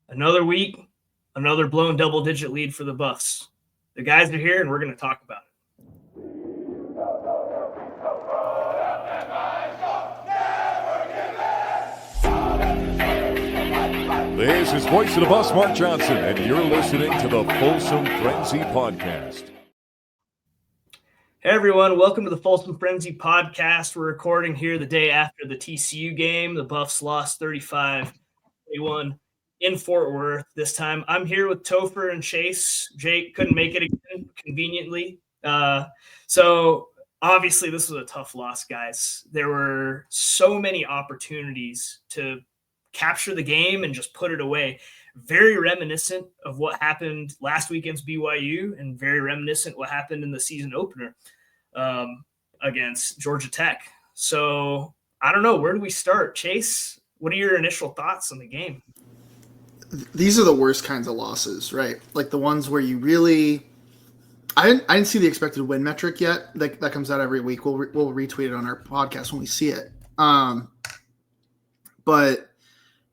Another week, another blown double-digit lead for the Buffs. The guys are here, and we're going to talk about This is Voice of the Buffs, Mark Johnson, and you're listening to the Folsom Frenzy Podcast. Hey everyone, welcome to the Folsom Frenzy Podcast. We're recording here the day after the TCU game. The Buffs lost 35-21 in Fort Worth this time. I'm here with Topher and Chase. Jake couldn't make it again, conveniently. So obviously this was a tough loss, guys. There were so many opportunities to capture the game and just put it away. Very reminiscent of what happened last weekend's BYU and very reminiscent what happened in the season opener against Georgia Tech. So I don't know. Where do we start? Chase, what are your initial thoughts on the game? These are the worst kinds of losses, right? Like the ones where you really – I didn't see the expected win metric yet. That comes out every week. We'll retweet it on our podcast when we see it. But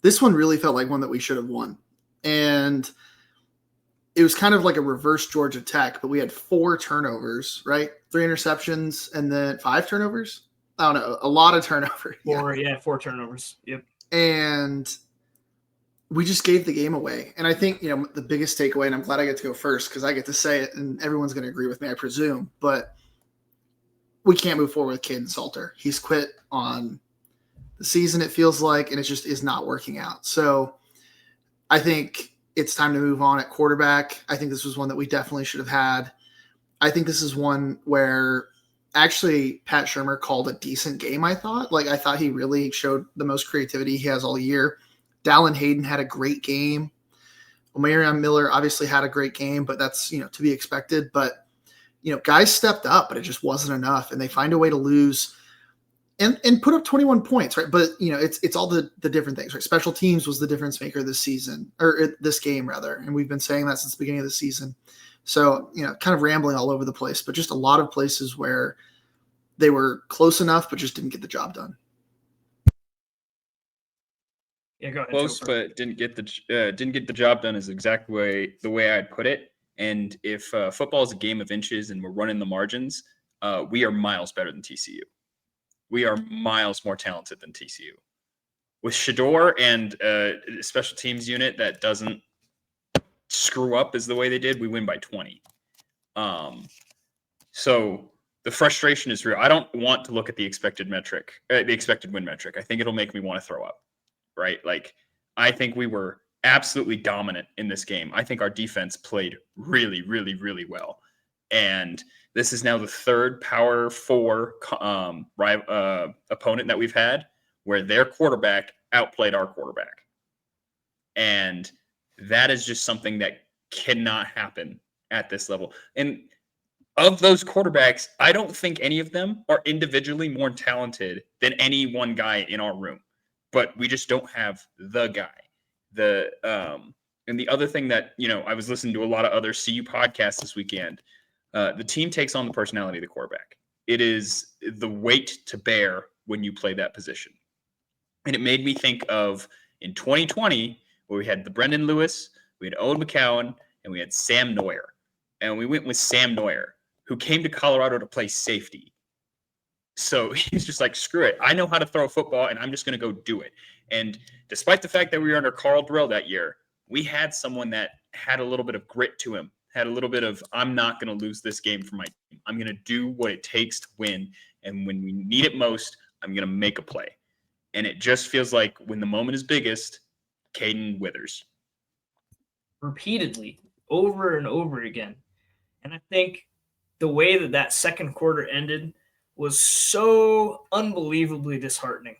this one really felt like one that we should have won. And it was kind of like a reverse Georgia Tech, but we had 4 turnovers, right? 3 interceptions and then 5 turnovers. I don't know, a lot of turnovers. 4 turnovers. Yep. And we just gave the game away. And I think, the biggest takeaway, and I'm glad I get to go first because I get to say it and everyone's going to agree with me, I presume, but we can't move forward with Caden Salter. He's quit on the season, it feels like, and it just is not working out. So I think it's time to move on at quarterback. I think this was one that we definitely should have had. I think this is one where actually Pat Shurmur called a decent game, I thought. I thought he really showed the most creativity he has all year. Dallin Hayden had a great game. Omarion Miller obviously had a great game, but that's, to be expected. But, guys stepped up, but it just wasn't enough. And they find a way to lose and put up 21 points, right? But, it's all the different things, right? Special teams was the difference maker this season, or this game rather. And we've been saying that since the beginning of the season. So, kind of rambling all over the place, but just a lot of places where they were close enough, but just didn't get the job done. Yeah, go ahead. Close, but didn't get the job done is exactly the way I'd put it. And if football is a game of inches and we're running the margins, we are miles better than TCU. We are miles more talented than TCU. With Shador and a special teams unit that doesn't screw up as the way they did, we win by 20. So the frustration is real. I don't want to look at the expected win metric. I think it'll make me want to throw up, right? I think we were absolutely dominant in this game. I think our defense played really, really, really well. And this is now the third Power 4 opponent that we've had where their quarterback outplayed our quarterback. And that is just something that cannot happen at this level. And of those quarterbacks, I don't think any of them are individually more talented than any one guy in our room. But we just don't have the guy. And the other thing that, I was listening to a lot of other CU podcasts this weekend. The team takes on the personality of the quarterback. It is the weight to bear when you play that position. And it made me think of in 2020, where we had the Brendan Lewis, we had Owen McCowan, and we had Sam Neuer. And we went with Sam Neuer, who came to Colorado to play safety. So he's just like, screw it. I know how to throw a football, and I'm just going to go do it. And despite the fact that we were under Carl Durrell that year, we had someone that had a little bit of grit to him, had a little bit of, I'm not going to lose this game for my team. I'm going to do what it takes to win. And when we need it most, I'm going to make a play. And it just feels like when the moment is biggest, Caden withers. Repeatedly, over and over again. And I think the way that second quarter ended was so unbelievably disheartening.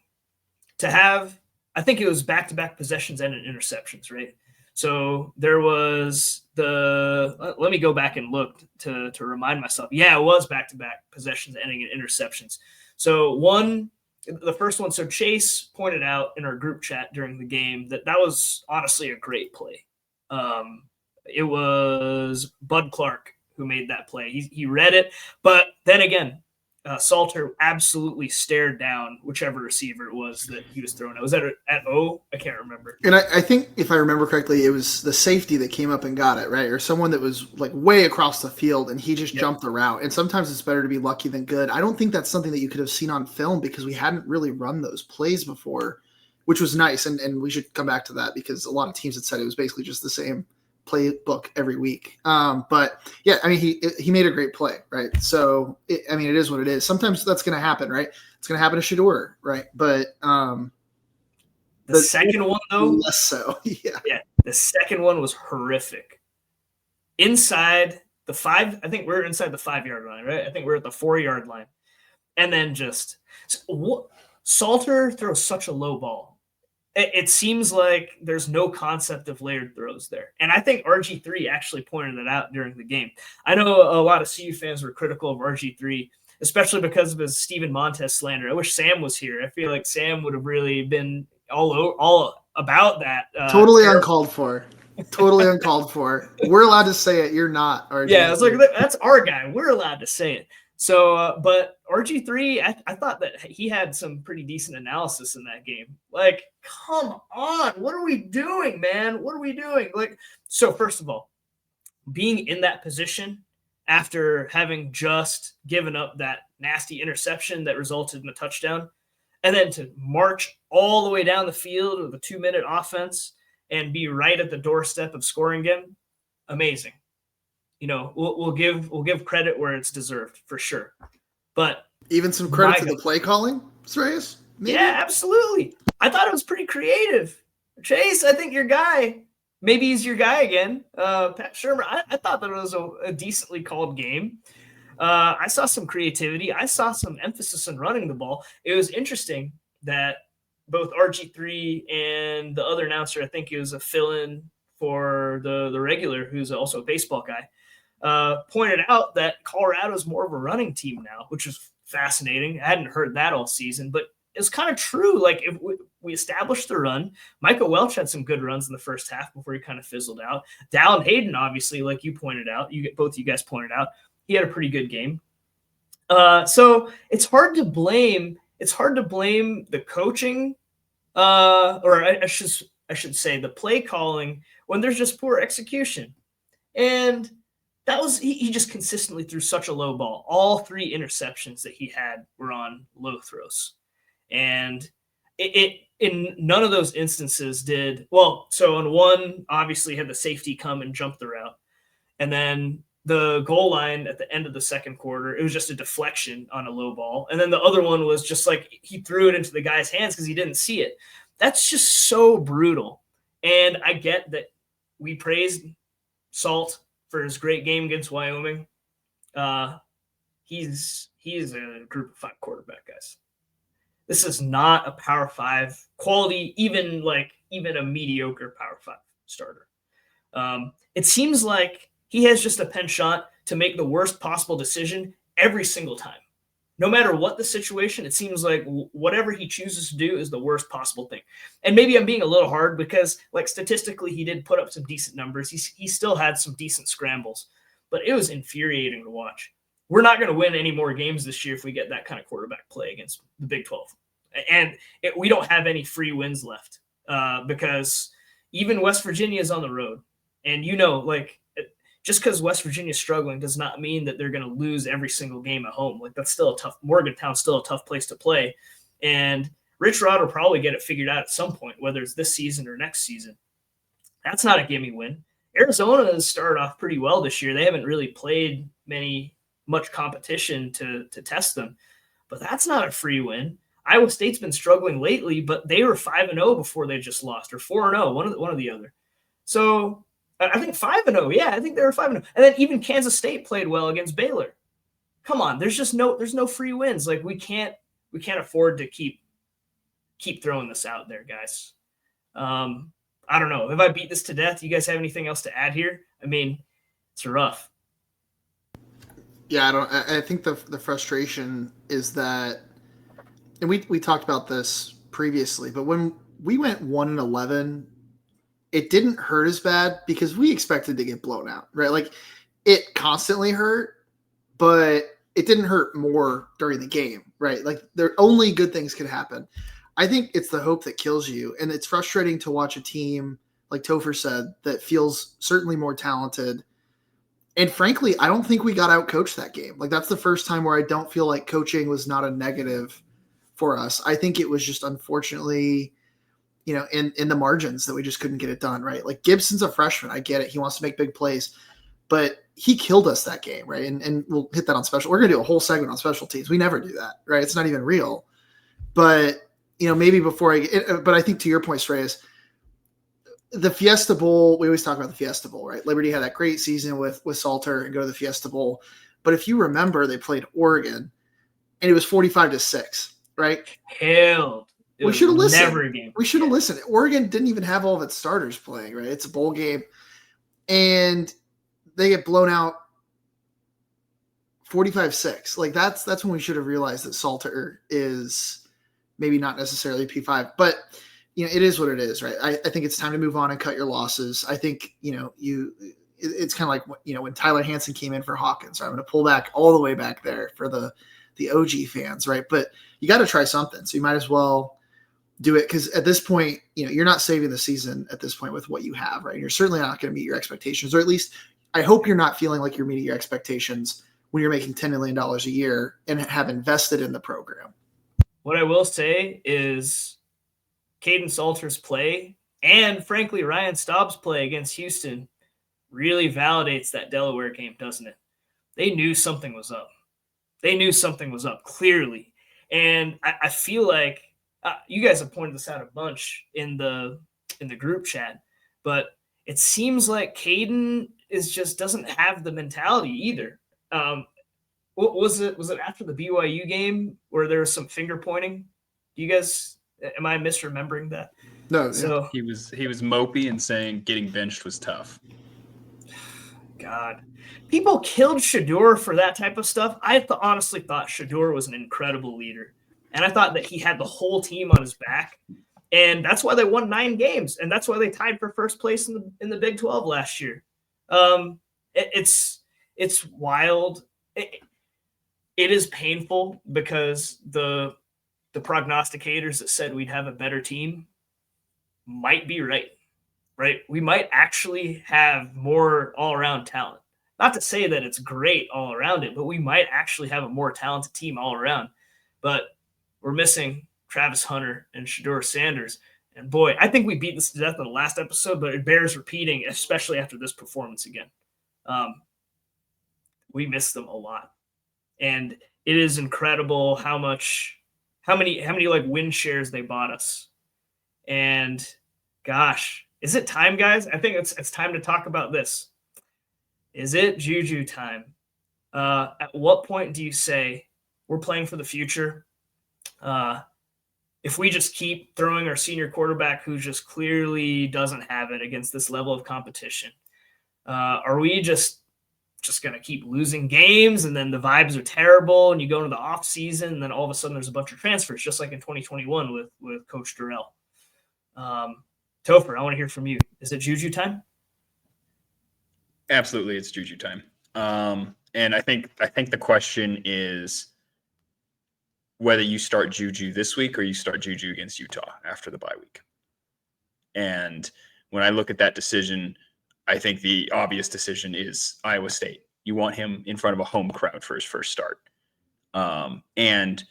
To have, I think it was back-to-back possessions and interceptions, right? So there was let me go back and look to remind myself. Yeah, it was back-to-back possessions ending in interceptions. So the first one, so Chase pointed out in our group chat during the game that was honestly a great play. It was Bud Clark who made that play. He read it, but then again, Salter absolutely stared down whichever receiver it was that he was throwing at. Was that at O? I can't remember. And I think if I remember correctly, it was the safety that came up and got it, right? Or someone that was like way across the field and he just jumped the route. And sometimes it's better to be lucky than good. I don't think that's something that you could have seen on film because we hadn't really run those plays before, which was nice. And we should come back to that because a lot of teams had said it was basically just the same playbook every week. But yeah, I mean, he made a great play, right? So, it is what it is. Sometimes that's going to happen, right? It's going to happen to Shedeur, right? But the second one, though, less so. Yeah, the second one was horrific. Inside the 5, I think we're inside the 5-yard line, right? I think we're at the 4-yard line. And then just Salter throws such a low ball. It seems like there's no concept of layered throws there. And I think RG3 actually pointed that out during the game. I know a lot of CU fans were critical of RG3, especially because of his Steven Montez slander. I wish Sam was here. I feel like Sam would have really been all about that. Totally uncalled for. Totally uncalled for. We're allowed to say it. You're not. RG3. Yeah, it's like, that's our guy. We're allowed to say it. So, but RG3, I thought that he had some pretty decent analysis in that game. Like, come on, what are we doing, man? What are we doing? Like, so first of all, being in that position after having just given up that nasty interception that resulted in a touchdown, and then to march all the way down the field with a 2-minute offense and be right at the doorstep of scoring again, amazing. You know, we'll give credit where it's deserved for sure. But even some credit to the play calling, Sreyas? Maybe? Yeah, absolutely. I thought it was pretty creative. Chase, I think your guy, maybe he's your guy again. Pat Shermer, I thought that it was a decently called game. I saw some creativity. I saw some emphasis on running the ball. It was interesting that both RG3 and the other announcer, I think he was a fill-in for the regular, who's also a baseball guy, pointed out that Colorado is more of a running team now, which is fascinating. I hadn't heard that all season, but it's kind of true. Like, if we established the run, Micah Welch had some good runs in the first half before he kind of fizzled out. Dallin Hayden, obviously, like you pointed out, both of you guys pointed out, he had a pretty good game. So it's hard to blame. It's hard to blame the coaching, or I should say the play calling, when there's just poor execution. And that was he just consistently threw such a low ball. All 3 interceptions that he had were on low throws. And it in none of those instances did well. So on one, obviously had the safety come and jump the route. And then the goal line at the end of the second quarter, it was just a deflection on a low ball. And then the other one was just like he threw it into the guy's hands because he didn't see it. That's just so brutal. And I get that we praised Salt for his great game against Wyoming. He's a group of 5 quarterback, guys. This is not a Power 5 quality, even a mediocre Power 5 starter. It seems like he has just a penchant to make the worst possible decision every single time. No matter what the situation, it seems like whatever he chooses to do is the worst possible thing. And maybe I'm being a little hard because, like, statistically, he did put up some decent numbers. He still had some decent scrambles, but it was infuriating to watch. We're not going to win any more games this year if we get that kind of quarterback play against the Big 12. And we don't have any free wins left because even West Virginia is on the road. And, just because West Virginia is struggling does not mean that they're going to lose every single game at home. Like, that's still a tough – Morgantown's still a tough place to play. And Rich Rod will probably get it figured out at some point, whether it's this season or next season. That's not a gimme win. Arizona has started off pretty well this year. They haven't really played much competition to test them. But that's not a free win. Iowa State's been struggling lately, but they were 5-0 before they just lost, or 4-0, one or the other. So – I think 5-0. Yeah, I think they were 5-0. And then even Kansas State played well against Baylor. Come on, there's no free wins. Like, we can't afford to keep throwing this out there, guys. I don't know. If I beat this to death, you guys have anything else to add here? I mean, it's rough. Yeah, I think the frustration is that, and we talked about this previously, but when we went 1-11, it didn't hurt as bad because we expected to get blown out, right? Like, it constantly hurt, but it didn't hurt more during the game, right? Like there only good things could happen. I think it's the hope that kills you. And it's frustrating to watch a team, like Topher said, that feels certainly more talented. And frankly, I don't think we got out coached that game. Like that's the first time where I don't feel like coaching was not a negative for us. I think it was just unfortunately, in the margins that we just couldn't get it done, right? Like Gibson's a freshman. I get it. He wants to make big plays, but he killed us that game, right? And we'll hit that on special. We're going to do a whole segment on special teams. We never do that, right? It's not even real. But, maybe before but I think to your point, Sreyas, the Fiesta Bowl, we always talk about the Fiesta Bowl, right? Liberty had that great season with Salter and go to the Fiesta Bowl. But if you remember, they played Oregon and it was 45-6, right? Hell. We should have listened. Never a game. We should have listened. Oregon didn't even have all of its starters playing, right? It's a bowl game. And they get blown out 45-6. Like that's when we should have realized that Salter is maybe not necessarily P5, but it is what it is, right? I think it's time to move on and cut your losses. I think, it's kind of like, when Tyler Hansen came in for Hawkins, right? I'm going to pull back all the way back there for the OG fans, right? But you got to try something. So you might as well do it. Cause at this point, you're not saving the season at this point with what you have, right? You're certainly not going to meet your expectations, or at least I hope you're not feeling like you're meeting your expectations when you're making $10 million a year and have invested in the program. What I will say is Caden Salter's play and, frankly, Ryan Staub's play against Houston really validates that Delaware game, doesn't it? They knew something was up. They knew something was up, clearly. And I feel like you guys have pointed this out a bunch in the group chat, but it seems like Caden just doesn't have the mentality either. What was it? Was it after the BYU game where there was some finger pointing? You guys, am I misremembering that? No. So he was mopey and saying getting benched was tough. God, people killed Shedeur for that type of stuff. I honestly thought Shedeur was an incredible leader, and I thought that he had the whole team on his back, and that's why they won 9 games, and that's why they tied for first place in the Big 12 last year. It's wild. It is painful because the prognosticators that said we'd have a better team might be right. We might actually have more all-around talent. Not to say that it's great all around it, but we might actually have a more talented team all around. But we're missing Travis Hunter and Shedeur Sanders. And boy, I think we beat this to death in the last episode, but it bears repeating, especially after this performance again. We miss them a lot. And it is incredible how many like win shares they bought us. And gosh, is it time, guys? I think it's time to talk about this. Is it JuJu time? At what point do you say we're playing for the future? If we just keep throwing our senior quarterback who just clearly doesn't have it against this level of competition, are we just going to keep losing games and then the vibes are terrible and you go into the off season and then all of a sudden there's a bunch of transfers, just like in 2021 with Coach Durrell? Topher, I want to hear from you. Is it JuJu time? Absolutely, it's JuJu time. And I think the question is whether you start JuJu this week or you start JuJu against Utah after the bye week. And when I look at that decision, I think the obvious decision is Iowa State. You want him in front of a home crowd for his first start. And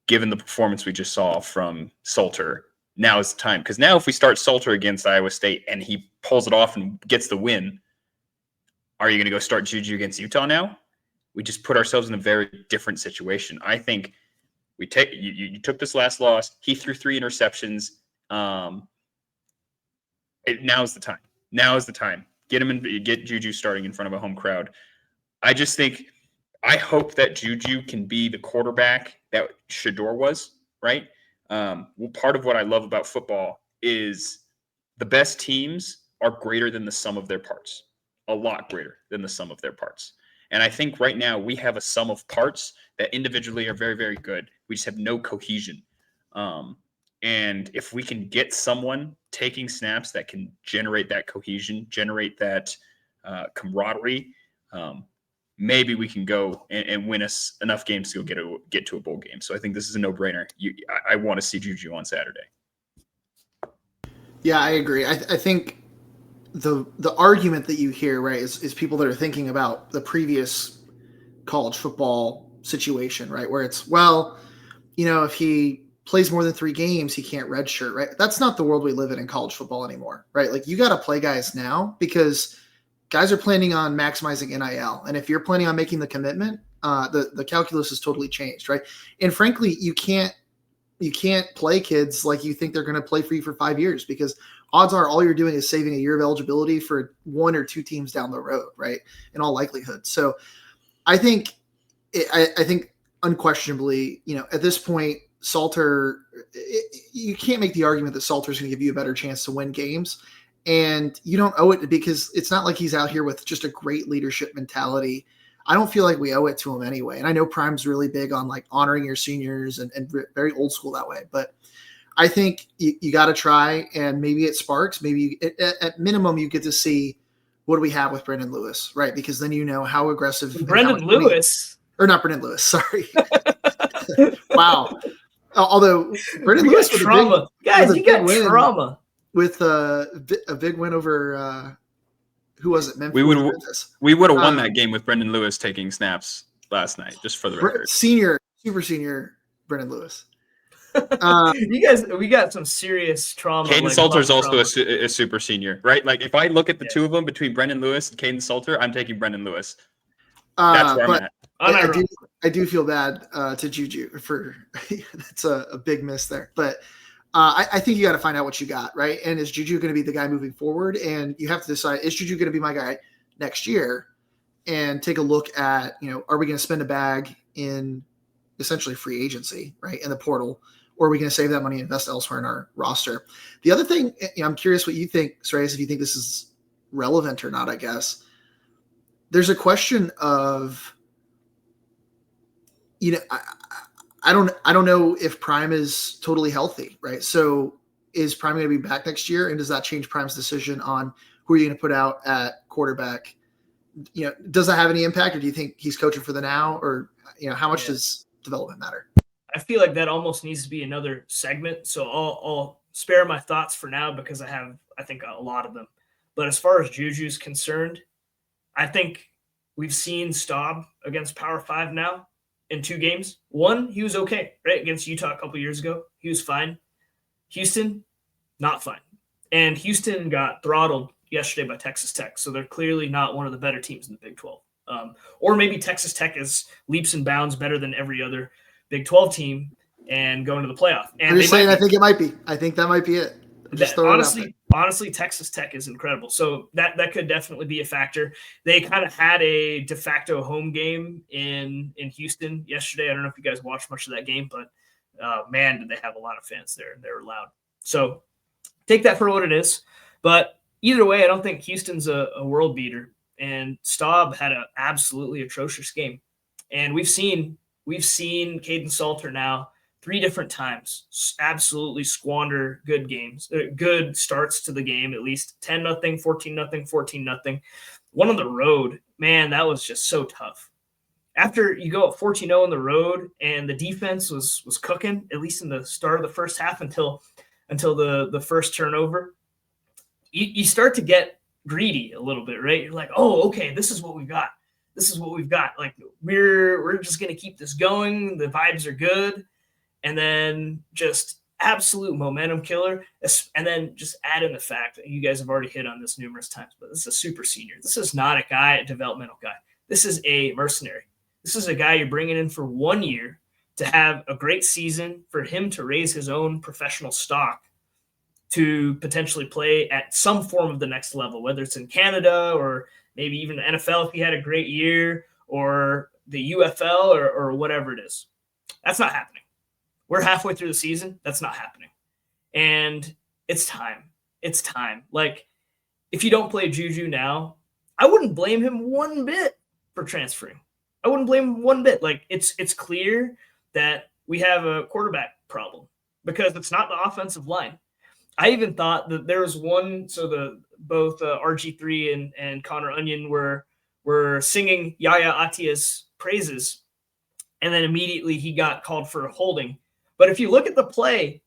given the performance we just saw from Salter, now is the time. Because now if we start Salter against Iowa State and he pulls it off and gets the win, are you going to go start JuJu against Utah now? We just put ourselves in a very different situation. I think you took this last loss. He threw 3 interceptions. Now's the time. Now is the time. Get JuJu starting in front of a home crowd. I hope that JuJu can be the quarterback that Shedeur was, right? Well, part of what I love about football is the best teams are greater than the sum of their parts, a lot greater than the sum of their parts. And I think right now we have a sum of parts that individually are very, very good. We just have no cohesion. And if we can get someone taking snaps that can generate that cohesion, generate that camaraderie, maybe we can go and win us enough games to go get to a bowl game. So I think this is a no-brainer. I want to see JuJu on Saturday. Yeah, I agree. I think the argument that you hear, right, is people that are thinking about the previous college football situation, right, where it's, well, if he plays more than 3 games, he can't redshirt, right? That's not the world we live in college football anymore, right? Like, you got to play guys now because guys are planning on maximizing NIL. And if you're planning on making the commitment, the calculus has totally changed, right? And frankly, you can't play kids like you think they're going to play for you for 5 years, because odds are all you're doing is saving a year of eligibility for 1 or 2 teams down the road, right? In all likelihood. So I think unquestionably, at this point, Salter, you can't make the argument that Salter is going to give you a better chance to win games. And you don't owe it, because it's not like he's out here with just a great leadership mentality. I don't feel like we owe it to him anyway. And I know Prime's really big on like honoring your seniors and very old school that way. But I think you got to try, and maybe it sparks. Maybe at minimum you get to see what do we have with Brendan Lewis, right? Because then how aggressive. Brendan Lewis. Or not Brendan Lewis, sorry. Wow. Although Brendan Lewis with trauma. Guys, you got trauma. With a big win over who was it? Memphis. We would have won that game with Brendan Lewis taking snaps last night, just for the record. Super senior Brendan Lewis. We got some serious trauma. Caden Salter is also a super senior, right? Like, if I look at the two of them between Brendan Lewis and Caden Salter, I'm taking Brendan Lewis. That's where I'm at. I do feel bad to JuJu for that's a big miss there, but I think you got to find out what you got, right? And is JuJu going to be the guy moving forward? And you have to decide, is JuJu going to be my guy next year? And take a look at, are we going to spend a bag in essentially free agency, right, in the portal, or are we going to save that money and invest elsewhere in our roster? The other thing, I'm curious what you think, Sreyas, if you think this is relevant or not. I guess there's a question of, I don't know if Prime is totally healthy, right? So is Prime going to be back next year? And does that change Prime's decision on who are you going to put out at quarterback? Does that have any impact, or do you think he's coaching for the now, or, how much does development matter? I feel like that almost needs to be another segment. So I'll spare my thoughts for now, because I think a lot of them. But as far as JuJu's concerned, I think we've seen Staub against Power 5 now. In 2 games. 1, he was okay, right? Against Utah a couple years ago. He was fine. Houston, not fine. And Houston got throttled yesterday by Texas Tech. So they're clearly not one of the better teams in the Big 12. Or maybe Texas Tech is leaps and bounds better than every other Big 12 team and going to the playoff. And I'm just saying, I think it might be. I think that might be it. Honestly, Texas Tech is incredible. So that could definitely be a factor. They kind of had a de facto home game in Houston yesterday. I don't know if you guys watched much of that game, but man, did they have a lot of fans there, and they were loud. So take that for what it is. But either way, I don't think Houston's a world beater. And Staub had an absolutely atrocious game. And we've seen Caden Salter now 3 different times absolutely squander good games, good starts to the game, at least 10-0, 14-0, 14-0. One on the road, man, that was just so tough. After you go up 14-0 on the road, and the defense was cooking, at least in the start of the first half until the first turnover, you start to get greedy a little bit, right? You're like, oh, okay, this is what we've got. This is what we've got. Like, we're just going to keep this going. The vibes are good. And then just absolute momentum killer. And then just add in the fact that you guys have already hit on this numerous times, but this is a super senior. This is not a developmental guy. This is a mercenary. This is a guy you're bringing in for 1 year to have a great season, for him to raise his own professional stock, to potentially play at some form of the next level, whether it's in Canada or maybe even the NFL if he had a great year, or the UFL or whatever it is. That's not happening. We're halfway through the season. That's not happening. And it's time. It's time. Like, if you don't play JuJu now, I wouldn't blame him one bit for transferring. I wouldn't blame him one bit. Like, it's clear that we have a quarterback problem, because it's not the offensive line. I even thought that there was one, so both RG3 and Connor Onion were were singing Yaya Atia's praises, and then immediately he got called for a holding. But if you look at the play,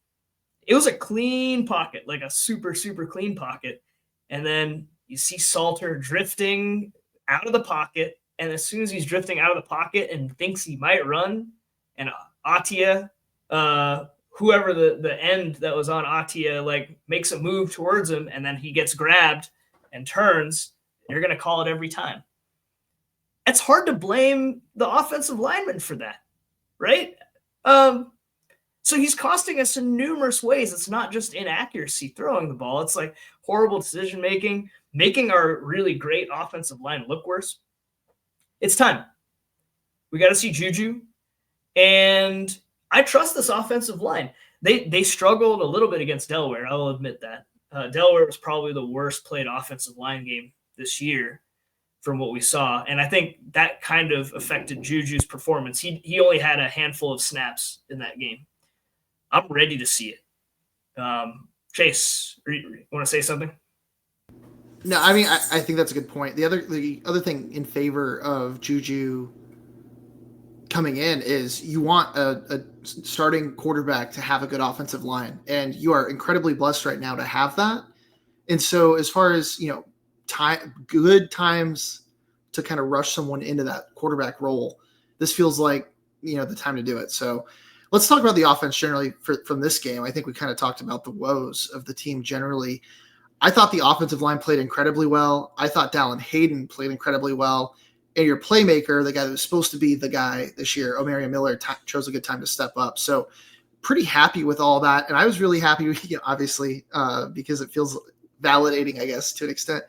it was a clean pocket, like a super, super clean pocket. And then you see Salter drifting out of the pocket. And as soon as he's drifting out of the pocket and thinks he might run, and Atia, whoever the end that was on Atia, like makes a move towards him, and then he gets grabbed and turns, you're going to call it every time. It's hard to blame the offensive lineman for that, right? So he's costing us in numerous ways. It's not just inaccuracy throwing the ball. It's like horrible decision-making, making our really great offensive line look worse. It's time. We got to see JuJu. And I trust this offensive line. They struggled a little bit against Delaware. I will admit that. Delaware was probably the worst played offensive line game this year from what we saw. And I think that kind of affected JuJu's performance. He only had a handful of snaps in that game. I'm ready to see it. Chase, you want to say something? No, I mean, I think that's a good point. The other thing in favor of JuJu coming in is you want a starting quarterback to have a good offensive line, and you are incredibly blessed right now to have that. And so as far as, good times to kind of rush someone into that quarterback role, this feels like, the time to do it. So let's talk about the offense generally from this game. I think we kind of talked about the woes of the team generally. I thought the offensive line played incredibly well. I thought Dallin Hayden played incredibly well. And your playmaker, the guy that was supposed to be the guy this year, Omarion Miller, chose a good time to step up. So pretty happy with all that. And I was really happy, obviously, because it feels validating, I guess, to an extent,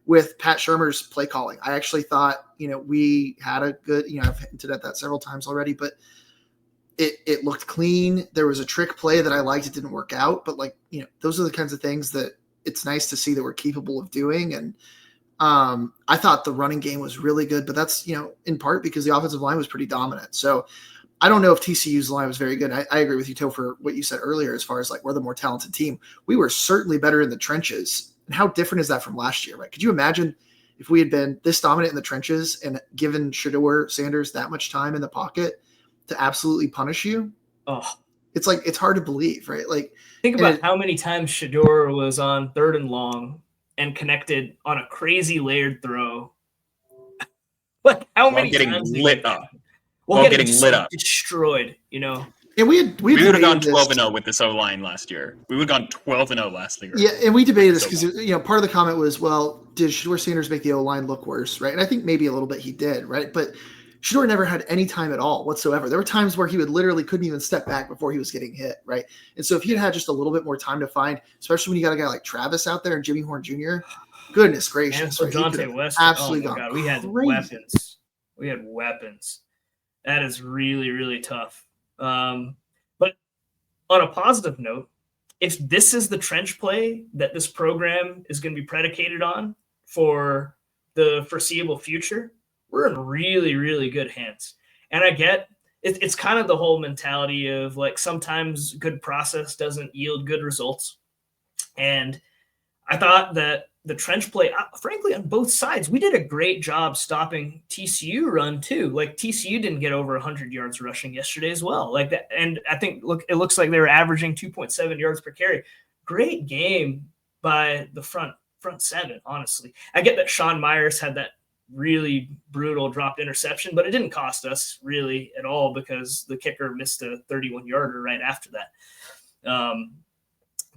with Pat Shurmur's play calling. I actually thought, we had a good, I've hinted at that several times already, but it looked clean. There was a trick play that I liked. It didn't work out, but those are the kinds of things that it's nice to see that we're capable of doing. And I thought the running game was really good, but that's, in part because the offensive line was pretty dominant. So I don't know if TCU's line was very good. I agree with you, Topher, what you said earlier, as far as we're the more talented team. We were certainly better in the trenches. And how different is that from last year, right? Could you imagine if we had been this dominant in the trenches and given Shedeur Sanders that much time in the pocket to absolutely punish you? Oh, it's hard to believe, right? Think about how many times Shedeur was on 3rd and long and connected on a crazy layered throw. How many times lit up? Getting lit up, destroyed. And we would have gone 12-0 with this O-line last year. We would have gone 12-0 last year. Yeah, and we debated this because part of the comment was, well, did Shedeur Sanders make the O-line look worse, right? And I think maybe a little bit he did, right? But Shedeur never had any time at all whatsoever. There were times where he couldn't even step back before he was getting hit, right? And so if he had just a little bit more time to find, especially when you got a guy like Travis out there and Jimmy Horn Jr., goodness gracious. And Jonte West. Absolutely oh my God, we had weapons. We had weapons. That is really, really tough. But on a positive note, if this is the trench play that this program is going to be predicated on for the foreseeable future, we're in really, really good hands. And I get it's kind of the whole mentality of sometimes good process doesn't yield good results. And I thought that the trench play, frankly, on both sides, we did a great job stopping TCU run too. TCU didn't get over 100 yards rushing yesterday as well. And I think it looks like they were averaging 2.7 yards per carry. Great game by the front seven, honestly. I get that Sean Myers had that really brutal dropped interception, but it didn't cost us really at all because the kicker missed a 31-yarder right after that.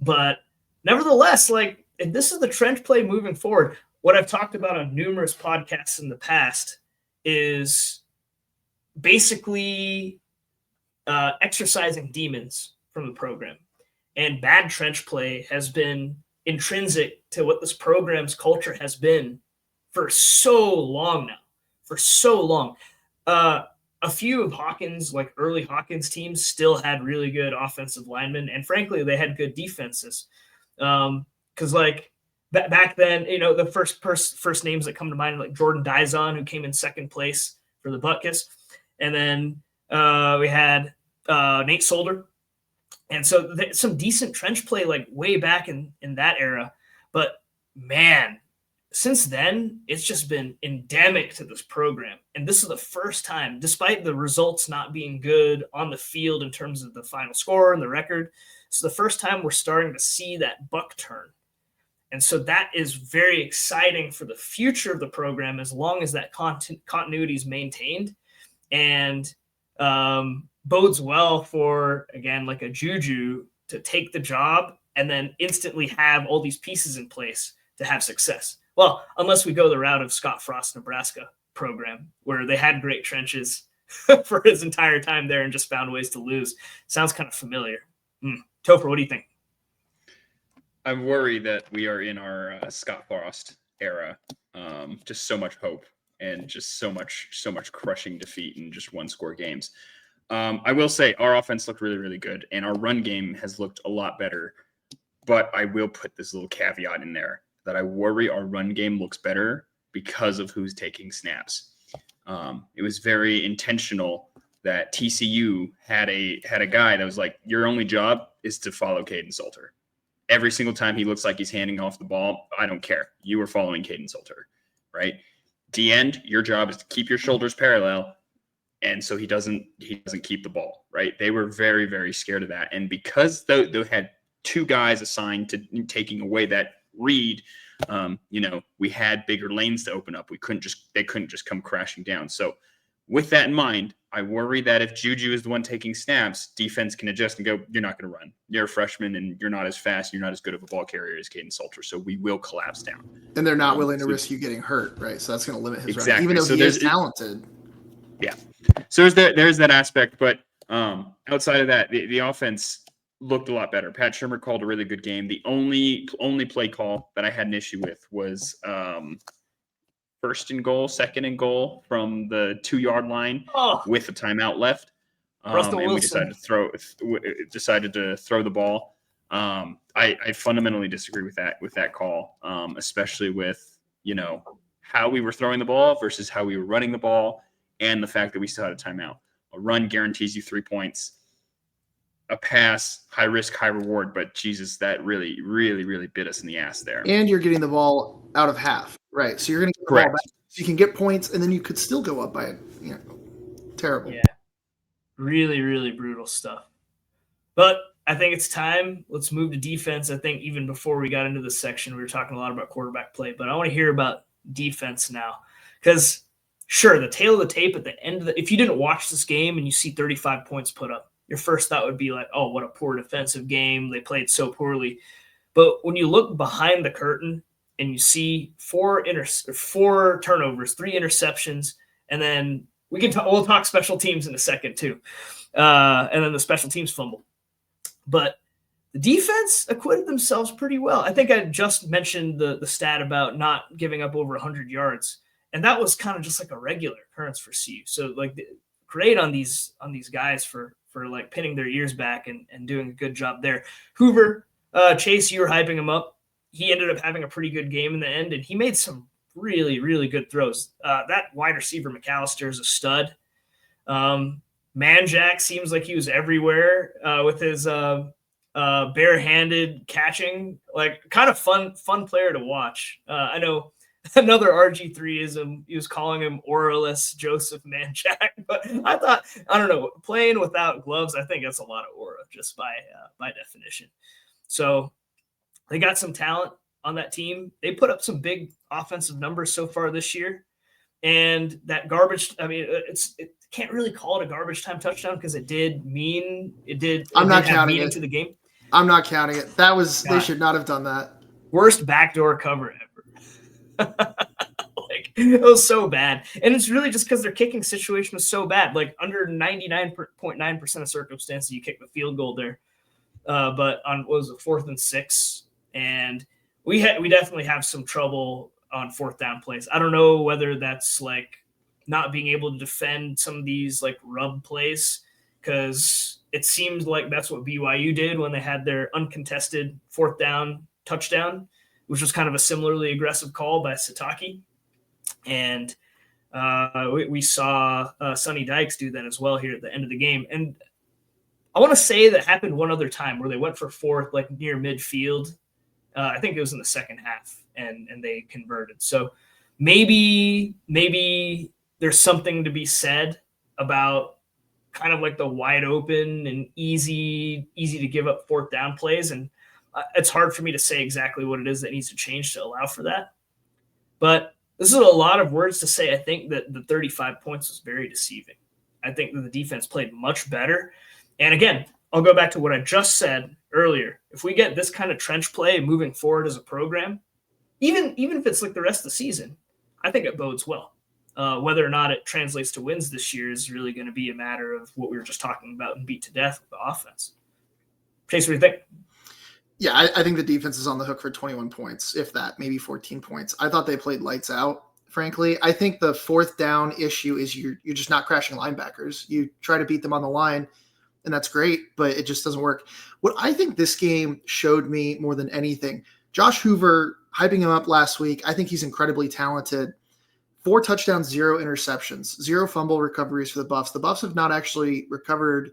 But nevertheless, if this is the trench play moving forward, what I've talked about on numerous podcasts in the past is basically exercising demons from the program. And bad trench play has been intrinsic to what this program's culture has been for so long now. For so long. A few of Hawkins, early Hawkins teams, still had really good offensive linemen. And frankly, they had good defenses. Because back then, the first names that come to mind, Jordan Dizon, who came in second place for the Butkus. And then we had Nate Solder. And so some decent trench play way back in that era. But man, since then, it's just been endemic to this program. And this is the first time, despite the results not being good on the field in terms of the final score and the record, it's the first time we're starting to see that buck turn. And so that is very exciting for the future of the program as long as that continuity is maintained, and bodes well for, again, like a JuJu to take the job and then instantly have all these pieces in place to have success. Well, unless we go the route of Scott Frost's Nebraska program, where they had great trenches for his entire time there and just found ways to lose. Sounds kind of familiar. Topher, what do you think? I'm worried that we are in our Scott Frost era. Just so much hope and just so much crushing defeat in just one-score games. I will say our offense looked really, really good, and our run game has looked a lot better. But I will put this little caveat in there that I worry our run game looks better because of who's taking snaps. It was very intentional that TCU had a guy that was like, your only job is to follow Caden Salter. Every single time he looks like he's handing off the ball, I don't care. You are following Caden Salter, right? The end, your job is to keep your shoulders parallel, and so he doesn't keep the ball, right? They were very, very scared of that. And because they had two guys assigned to taking away that read, we had bigger lanes to open up. They couldn't just come crashing down. So with that in mind, I worry that if JuJu is the one taking snaps, defense can adjust and go, you're not going to run. You're a freshman and you're not as fast. You're not as good of a ball carrier as Caden Salter. So we will collapse down. And they're not willing to risk you getting hurt, right? So that's going to limit his exactly. running, even though so he is talented. Yeah. So there's that aspect. But outside of that, the offense looked a lot better. Pat Shurmur called a really good game. The only play call that I had an issue with was first and goal, second and goal from the 2-yard line with a timeout left. Russell and Wilson. we decided to throw the ball. I fundamentally disagree with that call, especially with, how we were throwing the ball versus how we were running the ball, and the fact that we still had a timeout. A run guarantees you 3 points. A pass, high risk, high reward, but Jesus, that really, really, really bit us in the ass there. And you're getting the ball out of half, right? So you're going to get the ball back. So you can get points, and then you could still go up by it. Terrible. Yeah, really, really brutal stuff. But I think it's time. Let's move to defense. I think even before we got into this section, we were talking a lot about quarterback play, but I want to hear about defense now, because sure, the tail of the tape at the end of if you didn't watch this game and you see 35 points put up, your first thought would be like, oh, what a poor defensive game. They played so poorly. But when you look behind the curtain and you see 4 turnovers, 3 interceptions, and then we'll talk special teams in a second too. And then the special teams fumble. But the defense acquitted themselves pretty well. I think I just mentioned the stat about not giving up over 100 yards. And that was kind of just like a regular occurrence for CU. So like great on these guys for like pinning their ears back and doing a good job there. Hoover, Chase, you were hyping him up. He ended up having a pretty good game in the end, and he made some really, really good throws. That wide receiver McAllister is a stud. Manjack seems like he was everywhere with his barehanded catching. Like, kind of fun player to watch. I know another RG3ism, he was calling him Auralus Joseph Manjack, but I don't know, playing without gloves, I think that's a lot of aura just by definition. So they got some talent on that team. They put up some big offensive numbers so far this year. And that garbage, I mean, it can't really call it a garbage time touchdown because it did. I'm not counting it to the game. I'm not counting it. They should not have done that. Worst backdoor cover ever. Like, it was so bad. And it's really just because their kicking situation was so bad. Like, under 99.9% of circumstances, you kick the field goal there. But on, what was it, 4th and 6? And we definitely have some trouble on 4th down plays. I don't know whether that's like not being able to defend some of these like rub plays, because it seems like that's what BYU did when they had their uncontested 4th down touchdown, which was kind of a similarly aggressive call by Sataki. And we saw Sonny Dykes do that as well here at the end of the game. And I want to say that happened one other time where they went for 4th, like near midfield. I think it was in the second half, and they converted. So maybe there's something to be said about kind of like the wide open and easy to give up fourth down plays. And it's hard for me to say exactly what it is that needs to change to allow for that. But this is a lot of words to say. I think that the 35 points was very deceiving. I think that the defense played much better. And again, I'll go back to what I just said earlier. If we get this kind of trench play moving forward as a program, even if it's like the rest of the season, I think it bodes well. Whether or not it translates to wins this year is really going to be a matter of what we were just talking about and beat to death with the offense. Chase, what do you think? Yeah, I think the defense is on the hook for 21 points, if that, maybe 14 points. I thought they played lights out, frankly. I think the fourth down issue is you're just not crashing linebackers. You try to beat them on the line, and that's great, but it just doesn't work. What I think this game showed me more than anything, Josh Hoover, hyping him up last week, I think he's incredibly talented. 4 touchdowns, 0 interceptions, 0 fumble recoveries for the Buffs. The Buffs have not actually recovered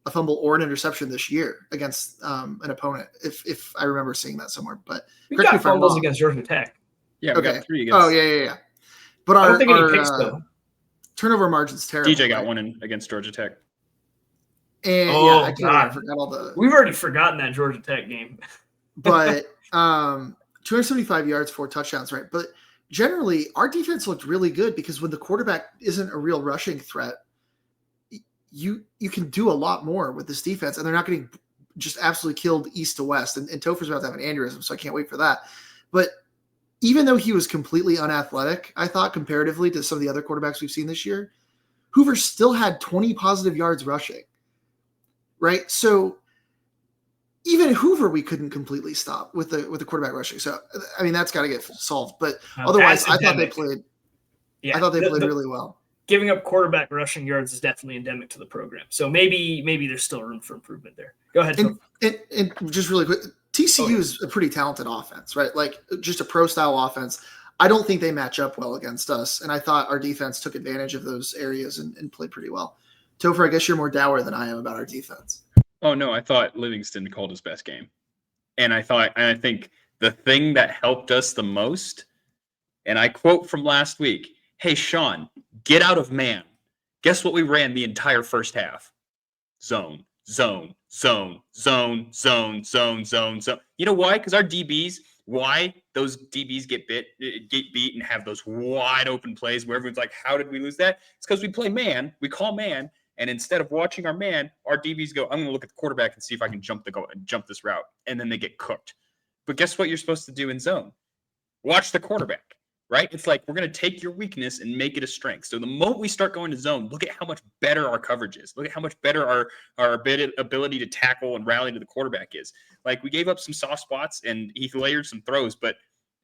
a fumble or an interception this year against an opponent, if I remember seeing that somewhere. But we got fumbles against Georgia Tech. Yeah, we got 3 against. Oh, yeah. But I don't think any picks, though. Turnover margin's terrible. DJ got one against Georgia Tech. And I forgot all the. We've already forgotten that Georgia Tech game. But 275 yards, 4 touchdowns, right? But generally, our defense looked really good because when the quarterback isn't a real rushing threat, you can do a lot more with this defense, and they're not getting just absolutely killed east to west. And Topher's about to have an aneurysm, so I can't wait for that. But even though he was completely unathletic, I thought comparatively to some of the other quarterbacks we've seen this year, Hoover still had 20 positive yards rushing, right? So even Hoover, we couldn't completely stop with the quarterback rushing. So I mean, that's got to get solved. But otherwise, I thought they played. Yeah, I thought they played really well. Giving up quarterback rushing yards is definitely endemic to the program. So maybe there's still room for improvement there. Go ahead. And just really quick, TCU is a pretty talented offense, right? Like just a pro style offense. I don't think they match up well against us. And I thought our defense took advantage of those areas and played pretty well. Topher, I guess you're more dour than I am about our defense. Oh, no, I thought Livingston called his best game. And I think the thing that helped us the most, and I quote from last week, "Hey, Sean, get out of man." Guess what we ran the entire first half? Zone. You know why? Because our DBs, why those DBs get beat and have those wide open plays where everyone's like, how did we lose that? It's because we play man, we call man, and instead of watching our man, our DBs go, I'm going to look at the quarterback and see if I can jump this route, and then they get cooked. But guess what you're supposed to do in zone? Watch the quarterback. Right? It's like we're going to take your weakness and make it a strength. So the moment we start going to zone, look at how much better our coverage is. Look at how much better our ability to tackle and rally to the quarterback is. Like we gave up some soft spots and he layered some throws, but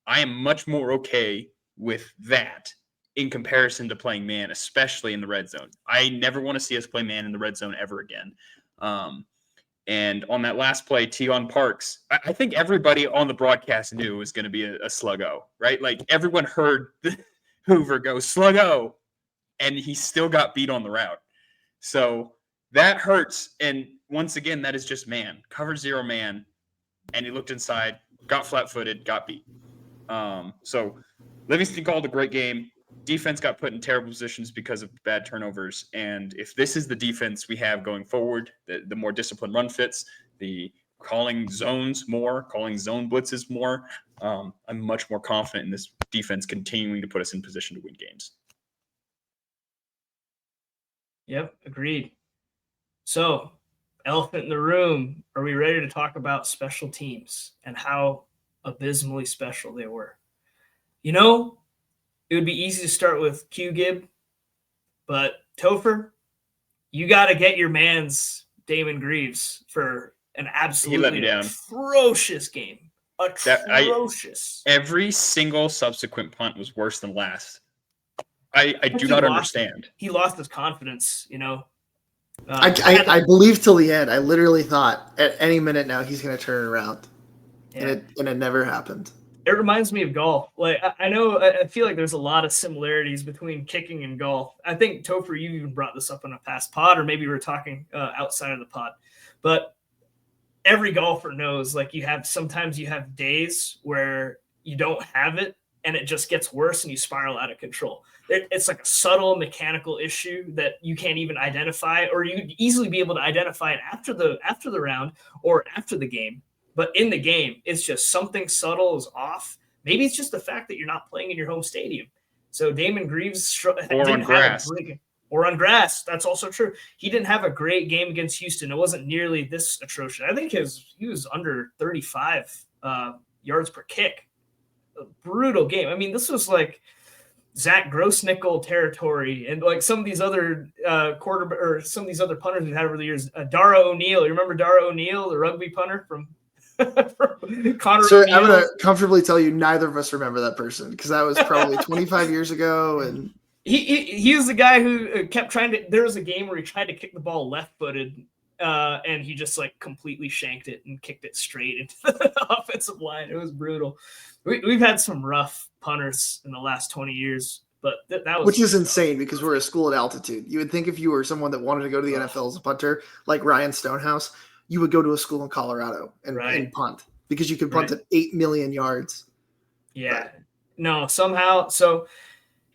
I am much more okay with that in comparison to playing man, especially in the red zone. I never want to see us play man in the red zone ever again. And on that last play, Tion Parks, I think everybody on the broadcast knew it was going to be a sluggo, right? Like everyone heard Hoover go sluggo, and he still got beat on the route. So that hurts. And once again, that is just man. Cover 0 man, and he looked inside, got flat-footed, got beat. So Livingston called a great game. Defense got put in terrible positions because of bad turnovers. And if this is the defense we have going forward, the more disciplined run fits, the calling zones more, calling zone blitzes more, I'm much more confident in this defense continuing to put us in position to win games. Yep, agreed. So, elephant in the room, are we ready to talk about special teams and how abysmally special they were? You know, it would be easy to start with Q-Gib, but Topher, you got to get your man's Damon Greaves for an absolutely atrocious game. Atrocious. Every single subsequent punt was worse than last. I do not understand. He lost his confidence, you know. I believe till the end. I literally thought at any minute now he's going to turn it around, and it never happened. It reminds me of golf. Like I feel like there's a lot of similarities between kicking and golf. I think Topher, you even brought this up on a past pod, or maybe we were talking outside of the pod. But every golfer knows, like sometimes you have days where you don't have it and it just gets worse and you spiral out of control. It's like a subtle mechanical issue that you can't even identify, or you'd easily be able to identify it after the round or after the game. But in the game, it's just something subtle is off. Maybe it's just the fact that you're not playing in your home stadium. So Damon Greaves Or on grass. Or on grass. That's also true. He didn't have a great game against Houston. It wasn't nearly this atrocious. I think he was under 35 yards per kick. A brutal game. I mean, this was like Zach Grossnickel territory, and like some of these other some of these other punters we've had over the years. Dara O'Neill. You remember Dara O'Neill, the rugby punter from Connor So O'Neill? I'm going to comfortably tell you neither of us remember that person because that was probably 25 years ago. And he was the guy who kept trying to. There was a game where he tried to kick the ball left-footed, and he just like completely shanked it and kicked it straight into the offensive line. It was brutal. We've had some rough punters in the last 20 years, but that was, which is insane because we're a school at altitude. You would think if you were someone that wanted to go to the NFL as a punter, like Ryan Stonehouse, you would go to a school in Colorado and punt because you could punt at 8 million yards. Yeah. No, somehow. So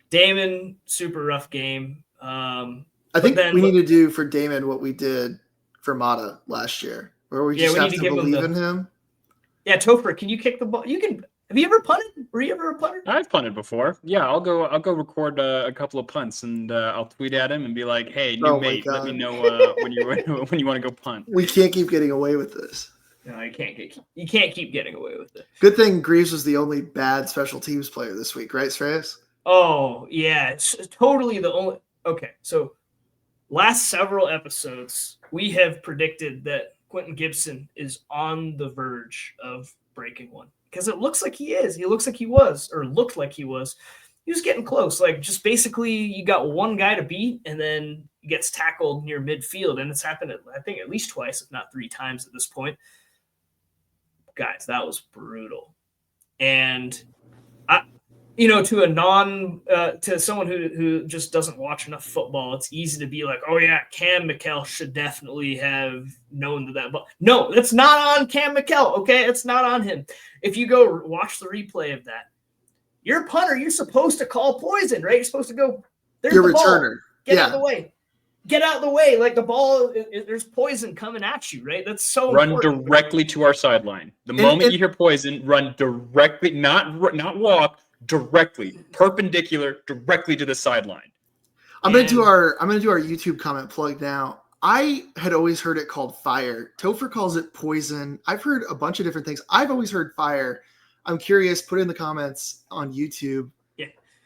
Damon, super rough game. I think we need to do for Damon what we did for Mata last year, where we just have to believe in him. Yeah, Topher, can you kick the ball? You can. Have you ever punted? Were you ever a punter? I've punted before. Yeah, I'll go record a couple of punts, and I'll tweet at him and be like, "Hey, new mate, let me know when you want to go punt." We can't keep getting away with this. No, you can't keep getting away with it. Good thing Greaves was the only bad special teams player this week, right, Sreyas? Oh yeah, it's totally the only. Okay, so last several episodes we have predicted that Quentin Gibson is on the verge of breaking one. Because it looks like he is. He looks like he was, or looked like he was. He was getting close. Like, just basically, you got one guy to beat, and then he gets tackled near midfield. And it's happened, I think, at least twice, if not 3 times at this point. Guys, that was brutal. And, to someone who just doesn't watch enough football, it's easy to be like, oh, yeah, Cam McKell should definitely have known that. But no, it's not on Cam McKell, okay? It's not on him. If you go watch the replay of that, you're a punter. You're supposed to call poison, right? You're supposed to go, there's your the returner. Ball. Get out of the way. Get out of the way. Like the ball, there's poison coming at you, right? That's so important. Directly to our sideline. The moment you hear poison, run directly, not walk, directly, perpendicular, directly to the sideline. I'm gonna do our YouTube comment plug now. I had always heard it called fire. Topher calls it poison. I've heard a bunch of different things. I've always heard fire. I'm curious. Put in the comments on YouTube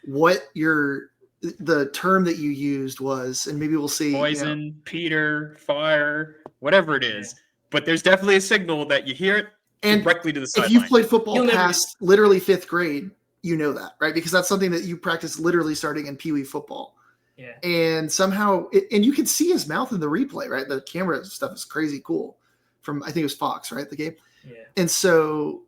what the term that you used was, and maybe we'll see. Poison, Peter, fire, whatever it is. But there's definitely a signal that you hear it directly to the sideline. If you've played football past literally 5th grade, you know that, right? Because that's something that you practice literally starting in Pee Wee football. Yeah. And somehow, and you can see his mouth in the replay, right? The camera stuff is crazy cool. From I think it was Fox, right? The game. Yeah. And so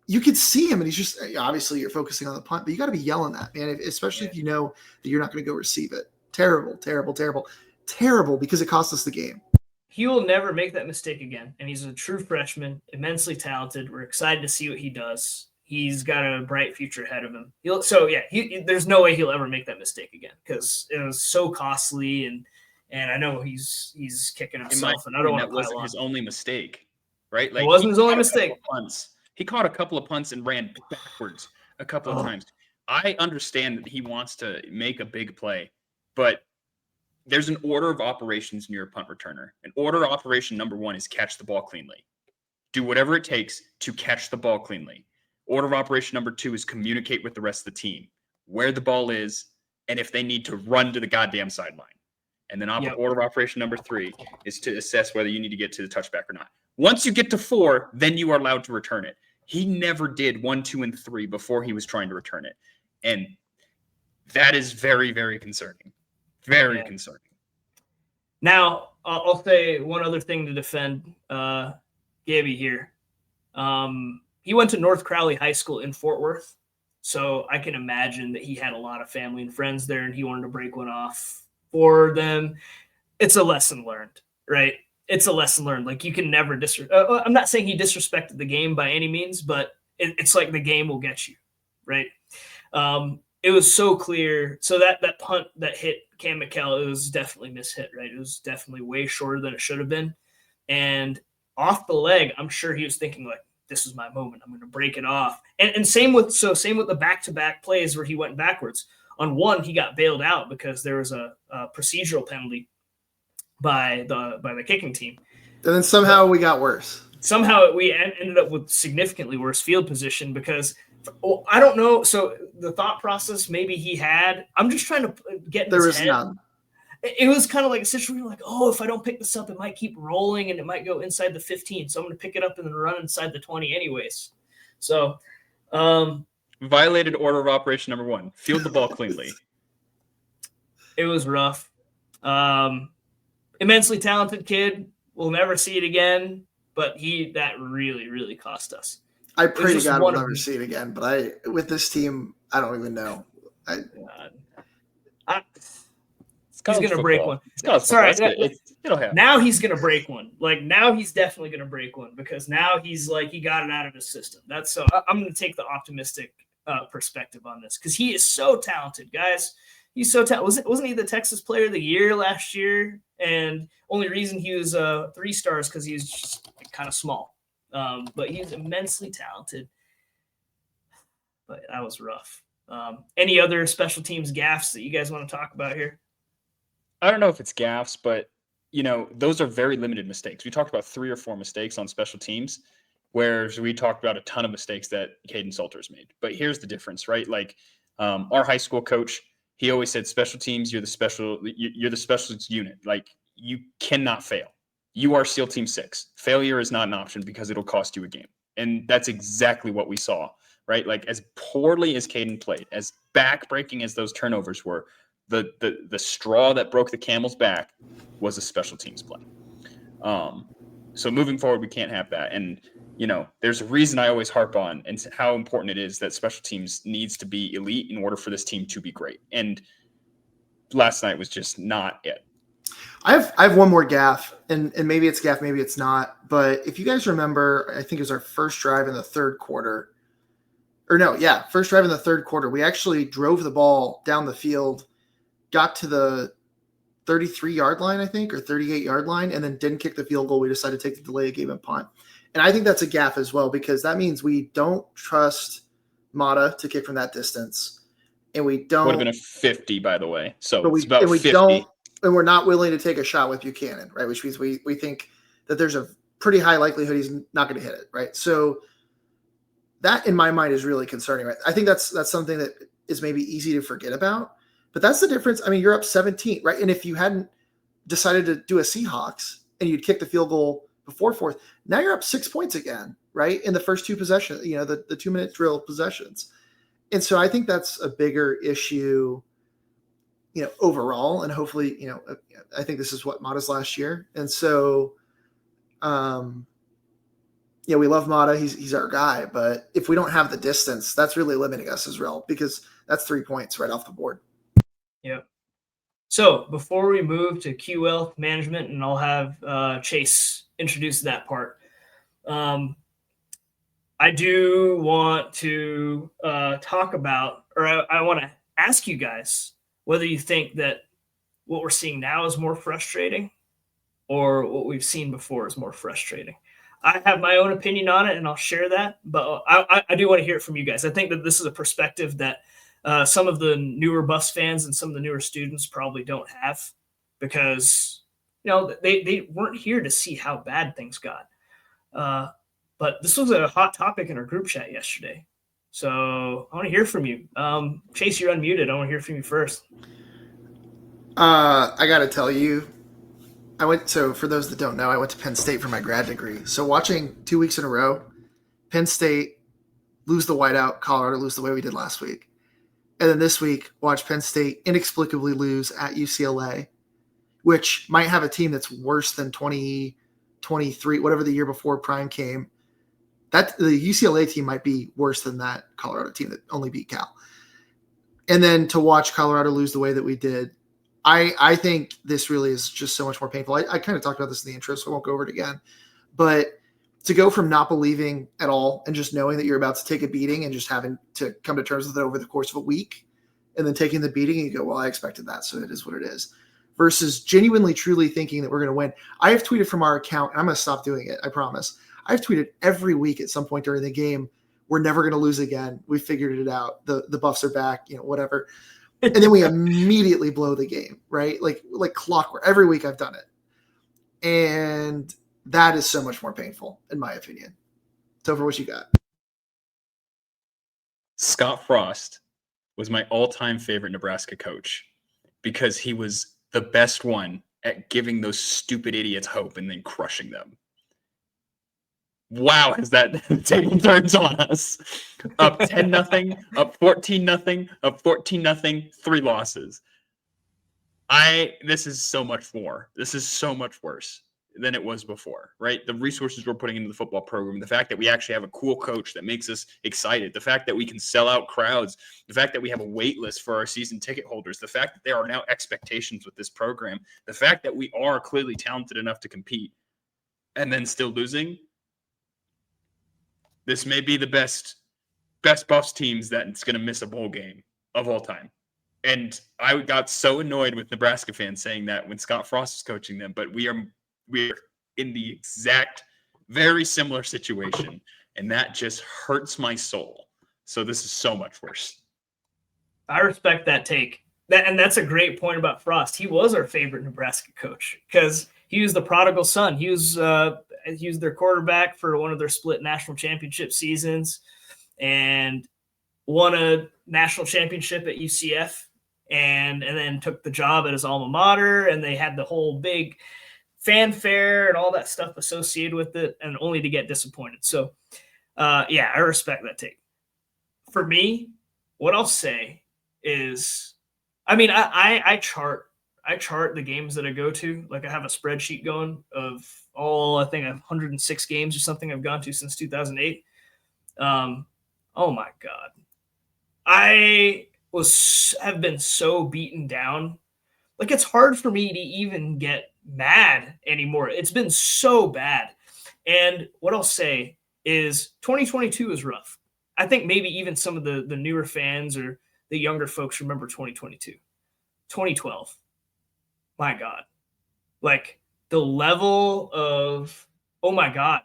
you could see him, and he's just obviously you're focusing on the punt, but you got to be yelling that, man, especially if you know that you're not going to go receive it. Terrible, terrible, terrible, terrible, because it cost us the game. He will never make that mistake again, and he's a true freshman, immensely talented. We're excited to see what he does. He's got a bright future ahead of him. There's no way he'll ever make that mistake again because it was so costly, and I know he's kicking himself, and I don't want to. That wasn't his only mistake, right? Like it wasn't his only mistake. He caught a couple of punts and ran backwards a couple of times. I understand that he wants to make a big play, but there's an order of operations near a punt returner. And order of operation number 1 is catch the ball cleanly. Do whatever it takes to catch the ball cleanly. Order of operation number 2 is communicate with the rest of the team, where the ball is, and if they need to run to the goddamn sideline. And then order of operation number 3 is to assess whether you need to get to the touchback or not. Once you get to 4, then you are allowed to return it. He never did 1, 2, and 3 before he was trying to return it. And that is very, very concerning. Very concerning. Now, I'll say one other thing to defend Gabby here. He went to North Crowley High School in Fort Worth, so I can imagine that he had a lot of family and friends there, and he wanted to break one off for them. It's a lesson learned, right? it's a lesson learned. Like, you can never I'm not saying he disrespected the game by any means, but it's like the game will get you, right? It was so clear. So that punt that hit Cam McKell, it was definitely mishit, right? It was definitely way shorter than it should have been. And off the leg, I'm sure he was thinking, like, this is my moment. I'm going to break it off. And same with the back-to-back plays where he went backwards. On one, he got bailed out because there was a procedural penalty by the kicking team. And then somehow we got worse. Somehow we ended up with significantly worse field position because I don't know. So the thought process maybe he had, I'm just trying to get in There his was head. none. It was kind of like a situation where, like, oh, if I don't pick this up, it might keep rolling and it might go inside the 15. So I'm going to pick it up and then run inside the 20 anyways. So violated order of operation number 1, field the ball cleanly. It was rough. Immensely talented kid. We'll never see it again, but that really, really cost us. I pray to God we'll never see it again, but with this team, I don't even know. He's going to break one. Sorry. It'll happen. Now he's going to break one. Like, now he's definitely going to break one because now he's like, he got it out of his system. I'm going to take the optimistic perspective on this because he is so talented, guys. He's so talented. Wasn't he the Texas Player of the Year last year? And only reason he was 3 stars because he was just kind of small. But he's immensely talented. But that was rough. Any other special teams gaffes that you guys want to talk about here? I don't know if it's gaffes, but those are very limited mistakes. We talked about 3 or 4 mistakes on special teams, whereas we talked about a ton of mistakes that Caden Salters made. But here's the difference, right? Like our high school coach, he always said, special teams, you're the specialist unit. Like, you cannot fail. You are SEAL Team 6. Failure is not an option because it'll cost you a game. And that's exactly what we saw, right? Like, as poorly as Caden played, as back-breaking as those turnovers were, the straw that broke the camel's back was a special teams play. So moving forward, we can't have that. And, there's a reason I always harp on and how important it is that special teams needs to be elite in order for this team to be great. And last night was just not it. I have one more gaff, and maybe it's gaff, maybe it's not. But if you guys remember, I think it was our first drive in the third quarter. First drive in the third quarter. We actually drove the ball down the field, got to the 33-yard line, I think, or 38-yard line, and then didn't kick the field goal. We decided to take the delay of game and punt. And I think that's a gaff as well because that means we don't trust Mata to kick from that distance. And we don't – would have been a 50, by the way. So it's about 50. And we're not willing to take a shot with Buchanan, right? Which means we think that there's a pretty high likelihood he's not going to hit it, right? So that, in my mind, is really concerning, right? I think that's something that is maybe easy to forget about. But that's the difference. I mean, you're up 17, right? And if you hadn't decided to do a Seahawks and you'd kick the field goal before fourth, now you're up 6 points again, right? In the first 2 possessions, the 2-minute drill possessions. And so I think that's a bigger issue, overall. And hopefully, I think this is what Mata's last year. And so, we love Mata. He's our guy. But if we don't have the distance, that's really limiting us as well because that's 3 points right off the board. Yeah. So before we move to QL management, and I'll have Chase introduce that part, I do want to talk about, or I want to ask you guys whether you think that what we're seeing now is more frustrating or what we've seen before is more frustrating. I have my own opinion on it, and I'll share that, but I do want to hear it from you guys. I think that this is a perspective that some of the newer Buffs fans and some of the newer students probably don't have because, they weren't here to see how bad things got. But this was a hot topic in our group chat yesterday. So I want to hear from you. Chase, you're unmuted. I want to hear from you first. I got to tell you, so for those that don't know, I went to Penn State for my grad degree. So watching 2 weeks in a row, Penn State lose the whiteout, Colorado lose the way we did last week. And then this week, watch Penn State inexplicably lose at UCLA, which might have a team that's worse than 2023, whatever the year before Prime came. That the UCLA team might be worse than that Colorado team that only beat Cal. And then to watch Colorado lose the way that we did, I think this really is just so much more painful. I kind of talked about this in the intro, so I won't go over it again. But to go from not believing at all and just knowing that you're about to take a beating and just having to come to terms with it over the course of a week, and then taking the beating and you go, well, I expected that, so it is what it is, versus genuinely, truly thinking that we're going to win. I have tweeted from our account, and I'm going to stop doing it, I promise. I've tweeted every week at some point during the game, we're never going to lose again. We figured it out. The Buffs are back, whatever. And then we immediately blow the game, right? Like clockwork. Every week I've done it. And that is so much more painful, in my opinion. Topher, what you got? Scott Frost was my all-time favorite Nebraska coach because he was the best one at giving those stupid idiots hope and then crushing them. Wow, has that table turns on us. Up 10-0, up 14-0, up 14-0, 3 losses. This is so much more. This is so much worse than it was before, right? The resources we're putting into the football program, the fact that we actually have a cool coach that makes us excited, the fact that we can sell out crowds, the fact that we have a wait list for our season ticket holders, the fact that there are now expectations with this program, the fact that we are clearly talented enough to compete and then still losing. This may be the best Buffs teams that's going to miss a bowl game of all time. And I got so annoyed with Nebraska fans saying that when Scott Frost is coaching them, but we're in the exact, very similar situation, and that just hurts my soul. So this is so much worse. I respect that take. And that's a great point about Frost. He was our favorite Nebraska coach because he was the prodigal son. He was their quarterback for one of their split national championship seasons and won a national championship at UCF and then took the job at his alma mater, and they had the whole big fanfare and all that stuff associated with it, and only to get disappointed. So, yeah, I respect that take. For me, what I'll say is, I mean, I chart the games that I go to. Like I have a spreadsheet going of all, I think I have 106 games or something I've gone to since 2008. Oh my God. I have been so beaten down. Like it's hard for me to even get mad anymore. It's been so bad. And what I'll say is 2022 is rough. I think maybe even some of the newer fans or the younger folks remember 2022. 2012. My God. Like the level of, oh my God,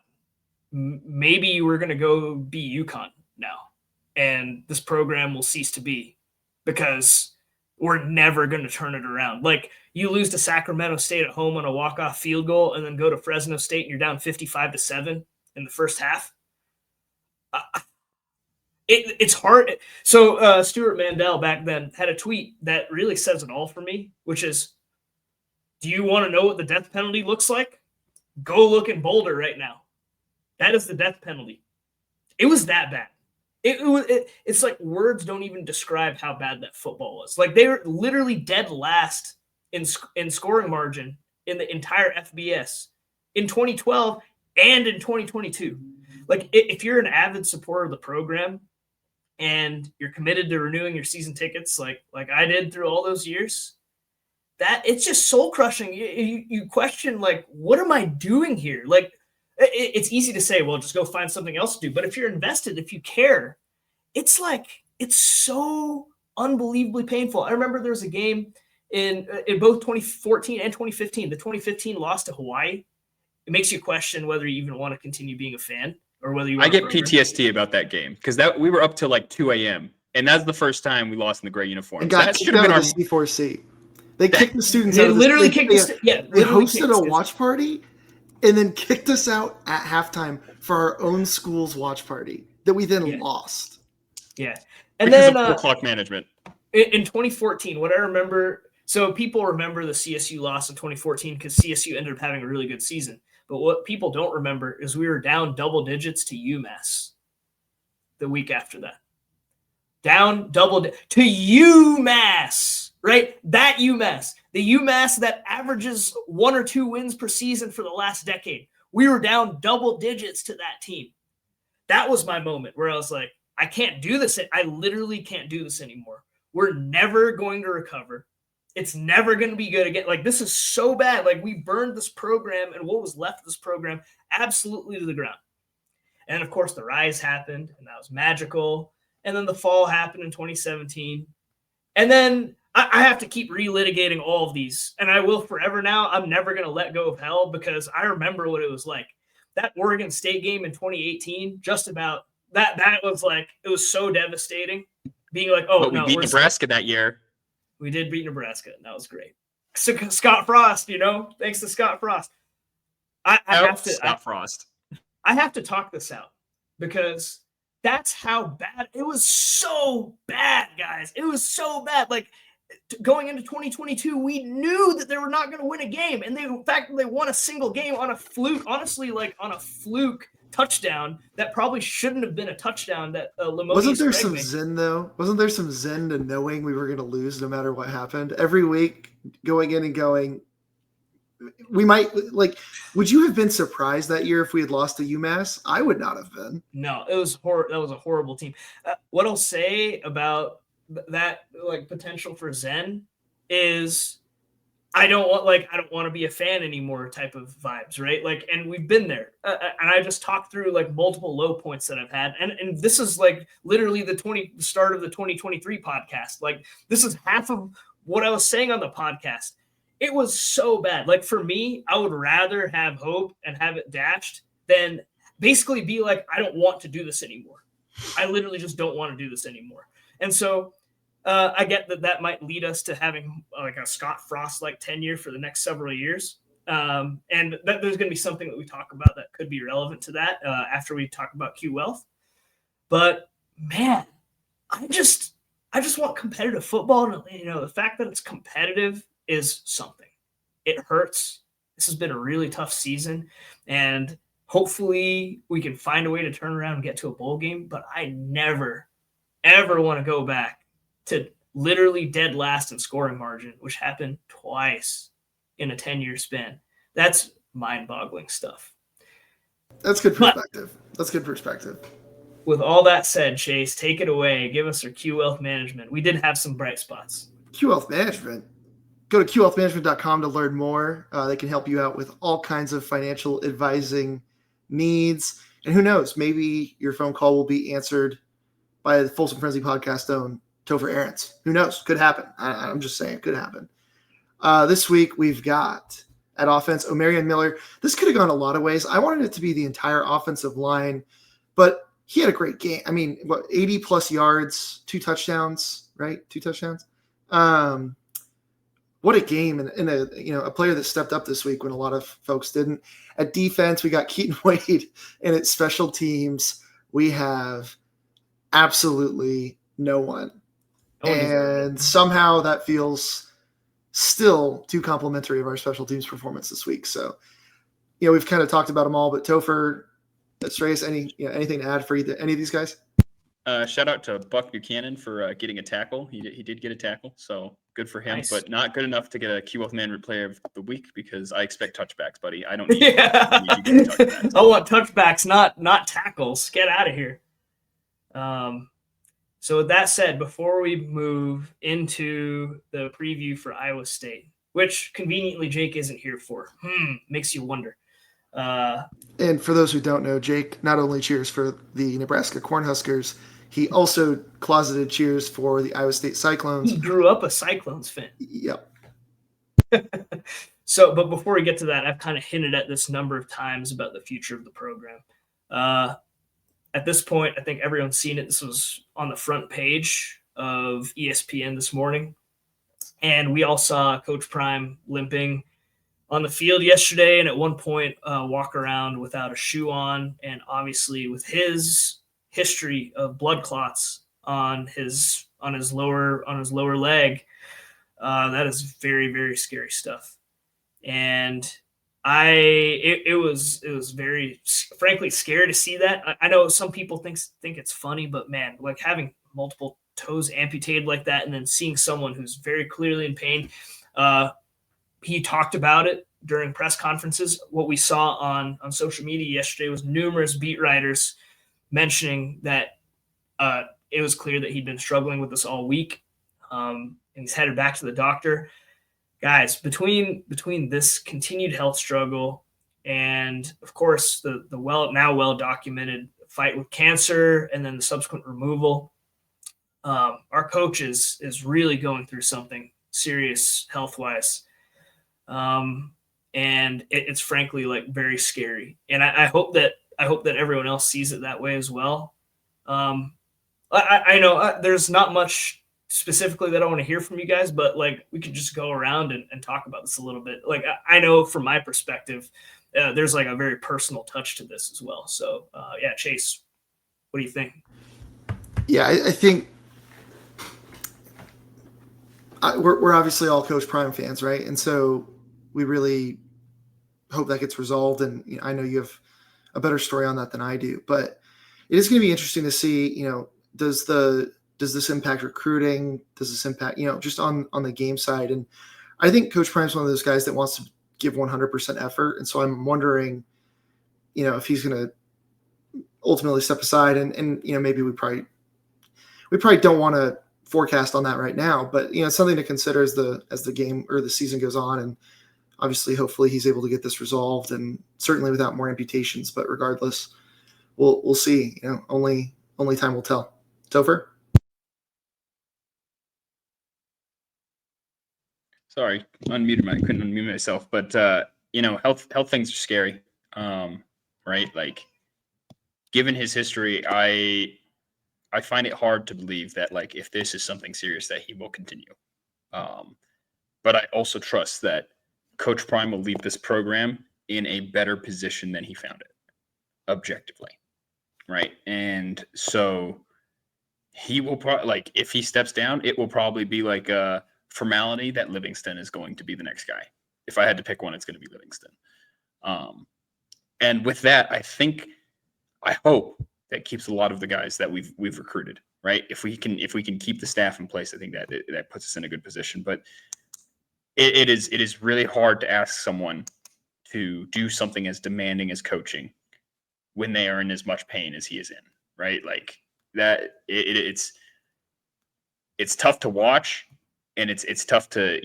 maybe we're going to go be UConn now. And this program will cease to be because we're never going to turn it around. Like you lose to Sacramento State at home on a walk-off field goal and then go to Fresno State and you're down 55-7 in the first half. It's hard. So Stuart Mandel back then had a tweet that really says it all for me, which is, do you want to know what the death penalty looks like? Go look in Boulder right now. That is the death penalty. It was that bad. It's like words don't even describe how bad that football was. Like they were literally dead last in scoring margin in the entire FBS in 2012 and in 2022. Like if you're an avid supporter of the program and you're committed to renewing your season tickets like I did through all those years, that it's just soul crushing. You question, like, what am I doing here? Like, it's easy to say, well, just go find something else to do. But if you're invested, if you care, it's so unbelievably painful. I remember there was a game in both 2014 and 2015. The 2015 loss to Hawaii. It makes you question whether you even want to continue being a fan or whether you want I get PTSD about that game because we were up till like 2 a.m. And that's the first time we lost in the gray uniform. And got kicked out of the C4C. They kicked the students out. They literally kicked us. Yeah, they hosted a watch party and then kicked us out at halftime for our own school's watch party that we then lost. Yeah, and because then of clock management. In 2014, what I remember, so people remember the CSU loss in 2014 because CSU ended up having a really good season. But what people don't remember is we were down double digits to UMass the week after that. Down double to UMass, right? That UMass, the UMass that averages 1 or 2 wins per season for the last decade. We were down double digits to that team. That was my moment where I was like, I can't do this. I literally can't do this anymore. We're never going to recover. It's never going to be good again. Like, this is so bad. Like, we burned this program and what was left of this program absolutely to the ground. And of course, the rise happened, and that was magical. And then the fall happened in 2017. And then I have to keep relitigating all of these, and I will forever now. I'm never going to let go of hell because I remember what it was like. That Oregon State game in 2018, just about that was like, it was so devastating. Being like, oh, but we no, beat Nebraska that year. We did beat Nebraska, and that was great. So, Scott Frost, thanks to Scott Frost. I have to Scott Frost. I have to talk this out because that's how bad it was. So bad, guys. It was so bad. Like, going into 2022, we knew that they were not going to win a game, and in fact, they won a single game on a fluke. Honestly, like on a fluke touchdown that probably shouldn't have been a touchdown. That wasn't there some zen though? Wasn't there some zen to knowing we were going to lose no matter what happened? Every week, going in and going, we might like. Would you have been surprised that year if we had lost to UMass? I would not have been. No, it was that was a horrible team. What I'll say about that, like, potential for zen is I don't want to be a fan anymore type of vibes, right? Like, and we've been there. And I just talked through like multiple low points that I've had. And this is like literally the start of the 2023 podcast. Like, this is half of what I was saying on the podcast. It was so bad. Like, for me, I would rather have hope and have it dashed than basically be like, I don't want to do this anymore. I literally just don't want to do this anymore. And so I get that might lead us to having like a Scott Frost like tenure for the next several years. And that there's going to be something that we talk about that could be relevant to that after we talk about Q Wealth. But man, I just want competitive football. And, the fact that it's competitive is something. It hurts. This has been a really tough season, and hopefully we can find a way to turn around and get to a bowl game. But I never, ever want to go back to literally dead last in scoring margin, which happened twice in a 10-year span. That's mind-boggling stuff. That's good perspective. That's good perspective. With all that said, Chase, take it away. Give us our Q Wealth Management. We did have some bright spots. Q Wealth Management. Go to qwealthmanagement.com to learn more. They can help you out with all kinds of financial advising needs. And who knows, maybe your phone call will be answered by the Folsom Frenzy podcast own Topher Aarons. Who knows? Could happen. I'm just saying, it could happen. This week we've got at offense, Omarion Miller. This could have gone a lot of ways. I wanted it to be the entire offensive line, but he had a great game. I mean, 80 plus yards, 2 touchdowns, right? 2 touchdowns. What a game, and a player that stepped up this week when a lot of folks didn't. At defense, we got Keaton Wade, and at special teams, we have absolutely no one. And somehow that feels still too complimentary of our special teams performance this week. So, we've kind of talked about them all, but Topher, Sreyas, anything to add for any of these guys? Shout out to Buck Buchanan for getting a tackle. He did get a tackle, so good for him. Nice. But not good enough to get a Q Wealth Management Player of the Week because I expect touchbacks, buddy. I don't need, need you getting touchbacks. I want touchbacks, not tackles. Get out of here. So with that said, before we move into the preview for Iowa State, which conveniently Jake isn't here for, makes you wonder. And for those who don't know, Jake not only cheers for the Nebraska Cornhuskers, he also closeted cheers for the Iowa State Cyclones. He grew up a Cyclones fan. Yep. But before we get to that, I've kind of hinted at this number of times about the future of the program. At this point, I think everyone's seen it. This was on the front page of ESPN this morning. And we all saw Coach Prime limping on the field yesterday, and at one point walk around without a shoe on. And obviously with his history of blood clots on his lower leg, that is very, very scary stuff. And it was very, frankly, scary to see that. I know some people think it's funny, but man, like having multiple toes amputated like that and then seeing someone who's very clearly in pain, he talked about it during press conferences. What we saw on social media yesterday was numerous beat writers mentioning that it was clear that he'd been struggling with this all week. and he's headed back to the doctor. Guys, between this continued health struggle and, of course, the well documented fight with cancer and then the subsequent removal, our coach is really going through something serious health wise, and it's frankly like very scary. And I hope that everyone else sees it that way as well. I know there's not much specifically that I want to hear from you guys, but like we could just go around and talk about this a little bit. Like I know from my perspective, there's like a very personal touch to this as well. So yeah, Chase, what do you think? Yeah, I think we're obviously all Coach Prime fans, right? And so we really hope that gets resolved. And I know you have a better story on that than I do, but it is going to be interesting to see, does this impact recruiting? Does this impact, just on the game side? And I think Coach Prime's one of those guys that wants to give 100% effort. And so I'm wondering, if he's going to ultimately step aside and maybe we probably don't want to forecast on that right now, but it's something to consider as the game or the season goes on. And obviously, hopefully he's able to get this resolved and certainly without more amputations, but regardless, we'll see, only time will tell. Topher? Sorry, couldn't unmute myself, but health things are scary, right? Like, given his history, I find it hard to believe that like if this is something serious that he will continue. But I also trust that Coach Prime will leave this program in a better position than he found it, objectively, right? And so he will probably, like, if he steps down, it will probably be like a formality that Livingston is going to be the next guy. If I had to pick one, it's going to be Livingston. And with that, I hope that keeps a lot of the guys that we've recruited, right? If we can keep the staff in place, I think that puts us in a good position. But it is really hard to ask someone to do something as demanding as coaching when they are in as much pain as he is in, right? Like that, it's tough to watch, and it's tough to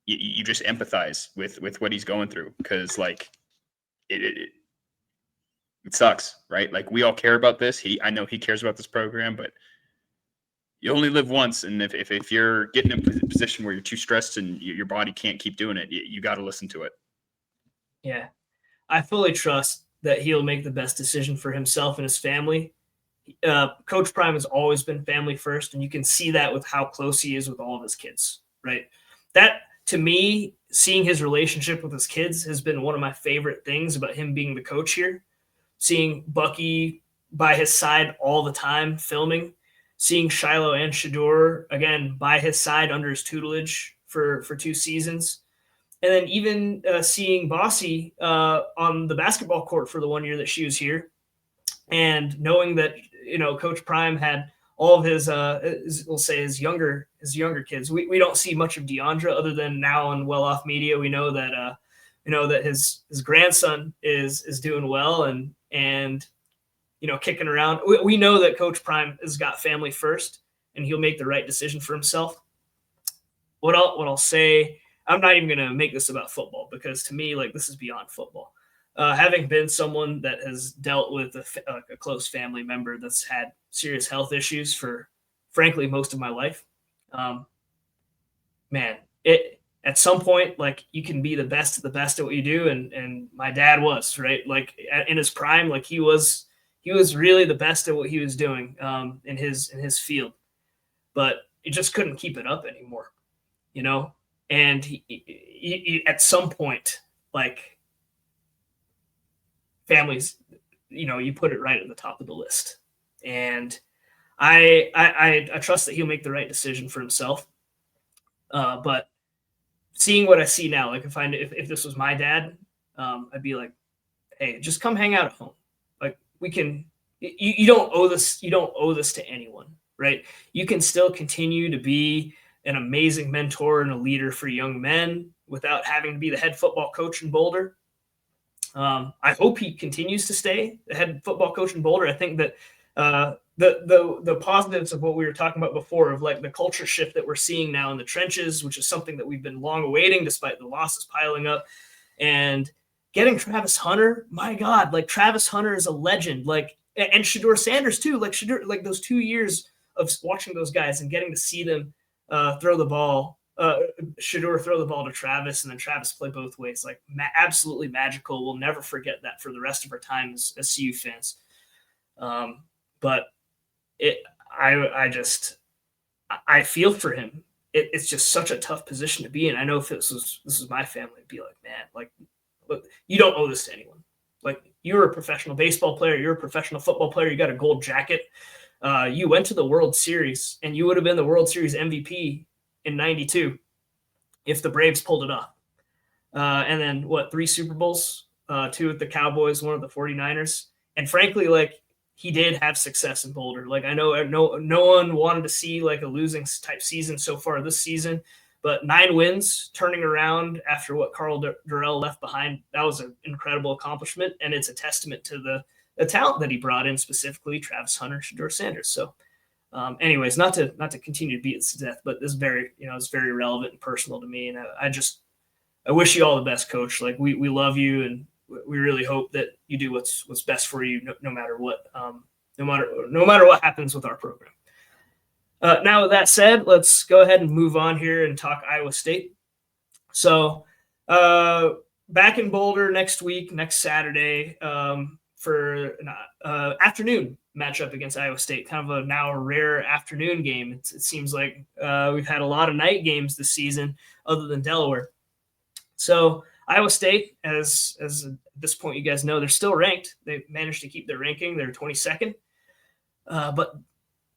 you just empathize with what he's going through, because like it sucks, right? Like we all care about this. I know he cares about this program, but you only live once, and if you're getting in a position where you're too stressed and your body can't keep doing it, you got to listen to it. Yeah, I fully trust that he'll make the best decision for himself and his family. Coach Prime has always been family first, and you can see that with how close he is with all of his kids, right? That, to me, seeing his relationship with his kids has been one of my favorite things about him being the coach here. Seeing Bucky by his side all the time filming, seeing Shiloh and Shador, again, by his side under his tutelage for 2 seasons. And then even seeing Bossy on the basketball court for the 1 year that she was here, and knowing that Coach Prime had all of his we'll say his younger kids. We don't see much of Deandra other than now on Well Off Media. We know that that his grandson is doing well and kicking around. We know that Coach Prime has got family first, and he'll make the right decision for himself. What I'll say, I'm not even going to make this about football, because to me, like, this is beyond football. Having been someone that has dealt with a close family member that's had serious health issues for, frankly, most of my life, man, at some point, like, you can be the best of the best at what you do, and my dad was, right? Like, in his prime, like, he was really the best at what he was doing in his field, but he just couldn't keep it up anymore, and he at some point, like, families, you put it right at the top of the list. And I trust that he'll make the right decision for himself. But seeing what I see now, like if this was my dad, I'd be like, hey, just come hang out at home. Like, we can, you don't owe this to anyone, right? You can still continue to be an amazing mentor and a leader for young men without having to be the head football coach in Boulder. I hope he continues to stay the head football coach in Boulder. I think that the positives of what we were talking about before, of like the culture shift that we're seeing now in the trenches, which is something that we've been long awaiting despite the losses piling up, and getting Travis Hunter. My God, like Travis Hunter is a legend. Like, and Shedeur Sanders too. Like Shedeur, like those 2 years of watching those guys and getting to see them throw the ball. Shedeur throw the ball to Travis, and then Travis play both ways. Like absolutely magical. We'll never forget that for the rest of our time as CU fans. But I feel for him. It's just such a tough position to be in. I know if this was my family, I'd be like, man, like, look, you don't owe this to anyone. Like, you're a professional baseball player, you're a professional football player, you got a gold jacket. You went to the World Series, and you would have been the World Series MVP in '92 if the Braves pulled it off. And then 3 Super Bowls, 2 with the Cowboys, 1 with the 49ers. And frankly, like, he did have success in Boulder. Like, I know no one wanted to see like a losing type season so far this season, but 9 wins turning around after what Carl Durrell left behind, that was an incredible accomplishment. And it's a testament to the talent that he brought in, specifically Travis Hunter, Shedeur Sanders. So anyways, not to continue to beat it to death, but this is very, it's very relevant and personal to me. And I wish you all the best, Coach. Like, we love you, and we really hope that you do what's best for you, no matter what, no matter what happens with our program. Now, with that said, let's go ahead and move on here and talk Iowa State. So back in Boulder next week, next Saturday, for an afternoon matchup against Iowa State, kind of a rare afternoon game. It seems like we've had a lot of night games this season other than Delaware. So Iowa State, as at this point you guys know, they're still ranked. They managed to keep their ranking. They're 22nd. But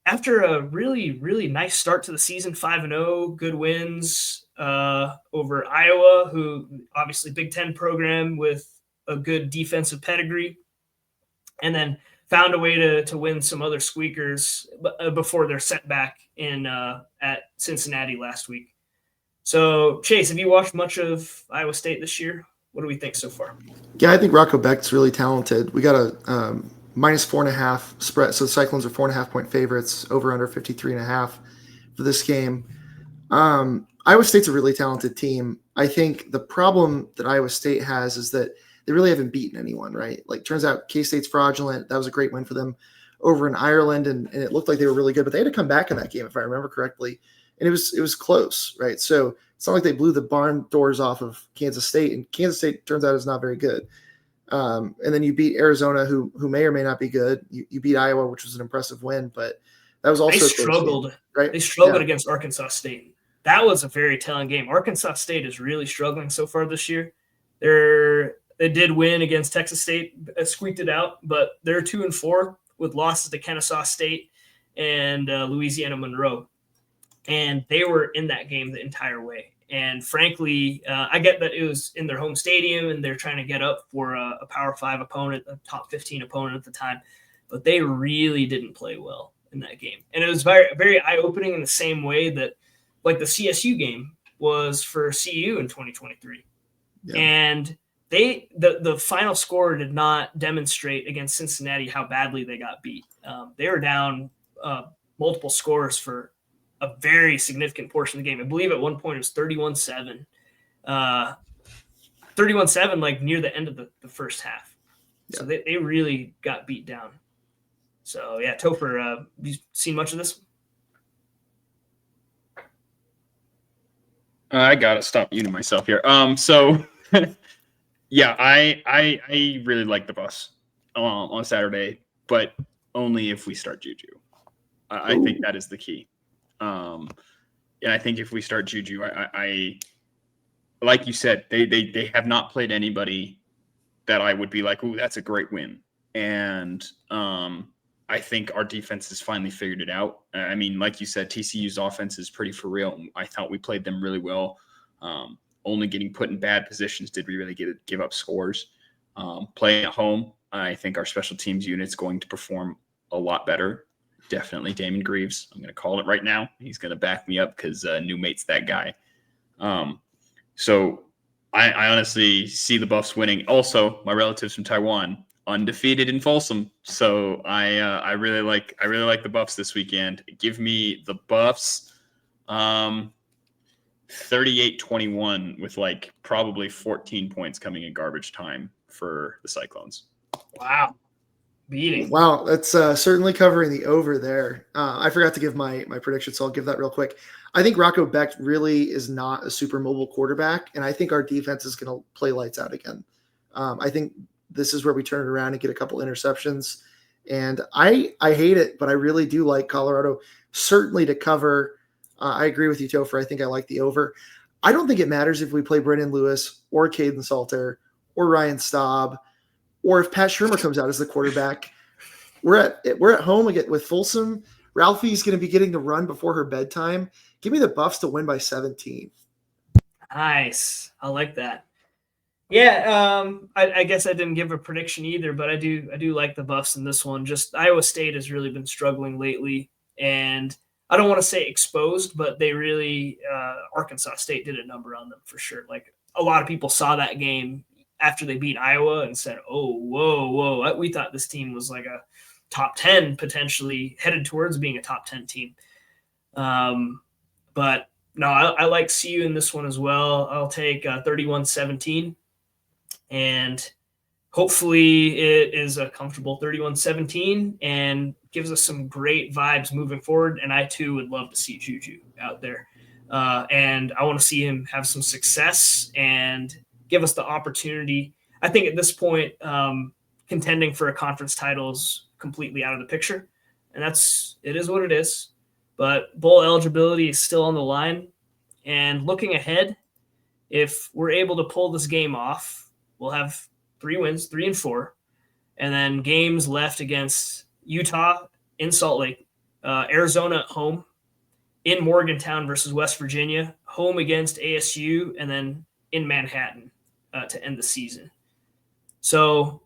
after a really, really nice start to the season, 5-0, good wins over Iowa, who obviously Big Ten program with a good defensive pedigree, and then found a way to win some other squeakers before their setback at Cincinnati last week. So, Chase, have you watched much of Iowa State this year? What do we think so far? Yeah, I think Rocco Beck's really talented. We got a -4.5 spread. So the Cyclones are 4.5 point favorites, over under 53.5 for this game. Iowa State's a really talented team. I think the problem that Iowa State has is that they really haven't beaten anyone, right? Like, turns out K-State's fraudulent. That was a great win for them over in Ireland, and it looked like they were really good, but they had to come back in that game, if I remember correctly. And it was close, right? So it's not like they blew the barn doors off of Kansas State, and Kansas State turns out is not very good. And then you beat Arizona, who may or may not be good. You beat Iowa, which was an impressive win, but that was also they struggled, game, right? They struggled against Arkansas State. That was a very telling game. Arkansas State is really struggling so far this year. They did win against Texas State, squeaked it out, but they're 2-4 with losses to Kennesaw State and Louisiana Monroe. And they were in that game the entire way. And frankly, I get that it was in their home stadium and they're trying to get up for a Power 5 opponent, a top 15 opponent at the time. But they really didn't play well in that game. And it was very, very eye-opening in the same way that, like, the CSU game was for CU in 2023. Yeah. And the final score did not demonstrate against Cincinnati how badly they got beat. They were down multiple scores for a very significant portion of the game. I believe at one point it was 31-7. 31-7, like near the end of the first half. Yeah. So they really got beat down. So, yeah, Topher, have you seen much of this? I got to stop muting myself here. So, yeah, I really like the bus on Saturday, but only if we start JuJu. I think that is the key. And I think if we start JuJu, I like you said, they have not played anybody that I would be like, ooh, that's a great win. And I think our defense has finally figured it out. I mean, like you said, TCU's offense is pretty for real. I thought we played them really well. Only getting put in bad positions did we really give up scores. Playing at home, I think our special teams unit's going to perform a lot better. Definitely Damon Greaves. I'm going to call it right now. He's going to back me up because New Mate's that guy. So I honestly see the Buffs winning. Also, my relatives from Taiwan, undefeated in Folsom. So I really like the Buffs this weekend. Give me the Buffs 38-21 with like probably 14 points coming in garbage time for the Cyclones. Wow. Beating. Wow, that's certainly covering the over there. I forgot to give my prediction, so I'll give that real quick. I think Rocco Beck really is not a super mobile quarterback, and I think our defense is going to play lights out again. I think this is where we turn it around and get a couple interceptions. And I hate it, but I really do like Colorado, certainly to cover. I agree with you, Topher. I think I like the over. I don't think it matters if we play Brennan Lewis or Caden Salter or Ryan Staub, or if Pat Shurmur comes out as the quarterback. We're at home again with Folsom. Ralphie's going to be getting the run before her bedtime. Give me the Buffs to win by 17. Nice. I like that. Yeah, I guess I didn't give a prediction either, but I do like the Buffs in this one. Just Iowa State has really been struggling lately, and I don't want to say exposed, but they really Arkansas State did a number on them for sure. Like a lot of people saw that game after they beat Iowa and said, "Oh, whoa! We thought this team was like a top 10, potentially headed towards being a top 10 team." But no, I like CU in this one as well. I'll take 31-17. And hopefully it is a comfortable 31-17 and gives us some great vibes moving forward. And I, too, would love to see JuJu out there. And I want to see him have some success and give us the opportunity. I think at this point, contending for a conference title is completely out of the picture. And it is what it is. But bowl eligibility is still on the line. And looking ahead, if we're able to pull this game off, we'll have 3 wins, 3 and 4, and then games left against Utah in Salt Lake, Arizona at home, in Morgantown versus West Virginia, home against ASU, and then in Manhattan to end the season. So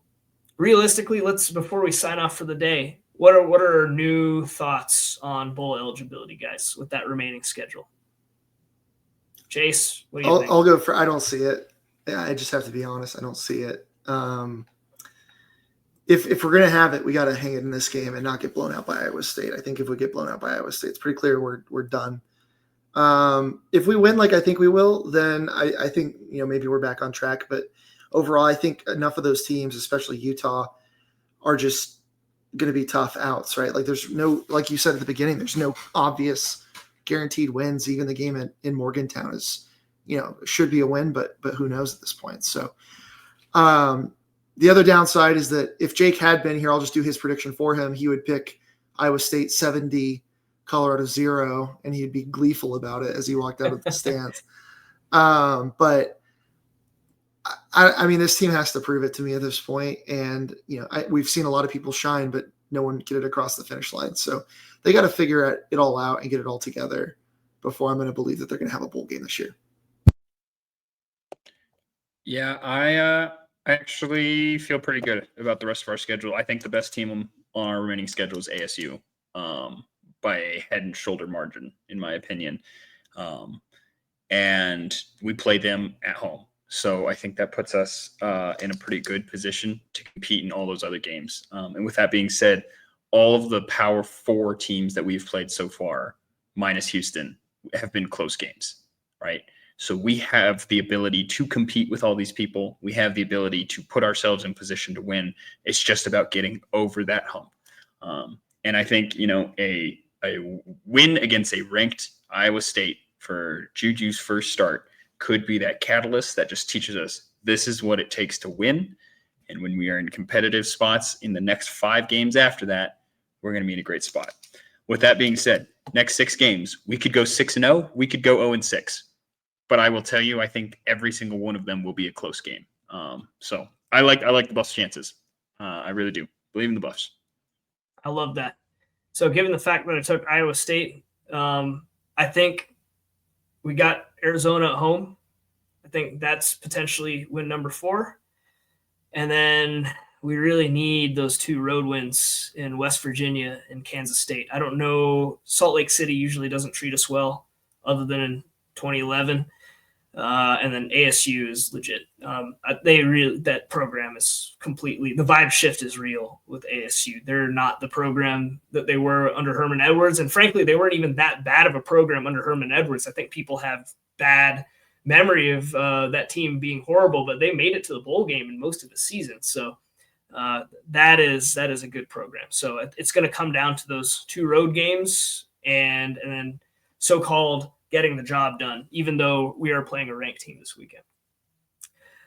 realistically, before we sign off for the day, what are our new thoughts on bowl eligibility, guys, with that remaining schedule? Chase, what do you think? I'll go for. I don't see it. I just have to be honest. I don't see it. If we're gonna have it, we got to hang it in this game and not get blown out by Iowa State. I think if we get blown out by Iowa State, it's pretty clear we're done. If we win, like I think we will, then I think maybe we're back on track. But overall, I think enough of those teams, especially Utah, are just going to be tough outs, right? Like there's no, like you said at the beginning, there's no obvious guaranteed wins. Even the game in Morgantown is, should be a win, but who knows at this point. So the other downside is that if Jake had been here, I'll just do his prediction for him. He would pick Iowa State 70, Colorado 0, and he'd be gleeful about it as he walked out of the stands. But I mean, this team has to prove it to me at this point. And, we've seen a lot of people shine, but no one get it across the finish line. So they got to figure it all out and get it all together before I'm going to believe that they're going to have a bowl game this year. Yeah, I actually feel pretty good about the rest of our schedule. I think the best team on our remaining schedule is ASU by a head and shoulder margin, in my opinion. And we play them at home. So I think that puts us in a pretty good position to compete in all those other games. And with that being said, all of the Power 4 teams that we've played so far, minus Houston, have been close games, right? So we have the ability to compete with all these people. We have the ability to put ourselves in position to win. It's just about getting over that hump. And I think, a win against a ranked Iowa State for JuJu's first start could be that catalyst that just teaches us this is what it takes to win. And when we are in competitive spots in the next 5 games after that, we're going to be in a great spot. With that being said, next 6 games, we could go 6-0, we could go 0-6. But I will tell you, I think every single one of them will be a close game. So I like the Buffs' chances. I really do. Believe in the Buffs. I love that. So given the fact that I took Iowa State, I think we got Arizona at home. I think that's potentially win number 4. And then we really need those 2 road wins in West Virginia and Kansas State. I don't know. Salt Lake City usually doesn't treat us well other than in 2011. And then ASU is legit. That program is completely, the vibe shift is real with ASU. They're not the program that they were under Herman Edwards. And frankly, they weren't even that bad of a program under Herman Edwards. I think people have bad memory of that team being horrible, but they made it to the bowl game in most of the season. So that is a good program. So it's going to come down to those 2 road games and then so-called getting the job done, even though we are playing a ranked team this weekend.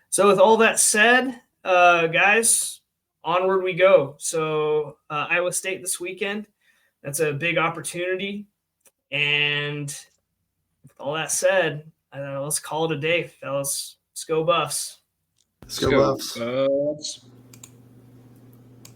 So with all that said, guys, onward we go. So Iowa State this weekend, that's a big opportunity. And with all that said, let's call it a day, fellas. Let's go Buffs. Let's go Buffs. Buffs.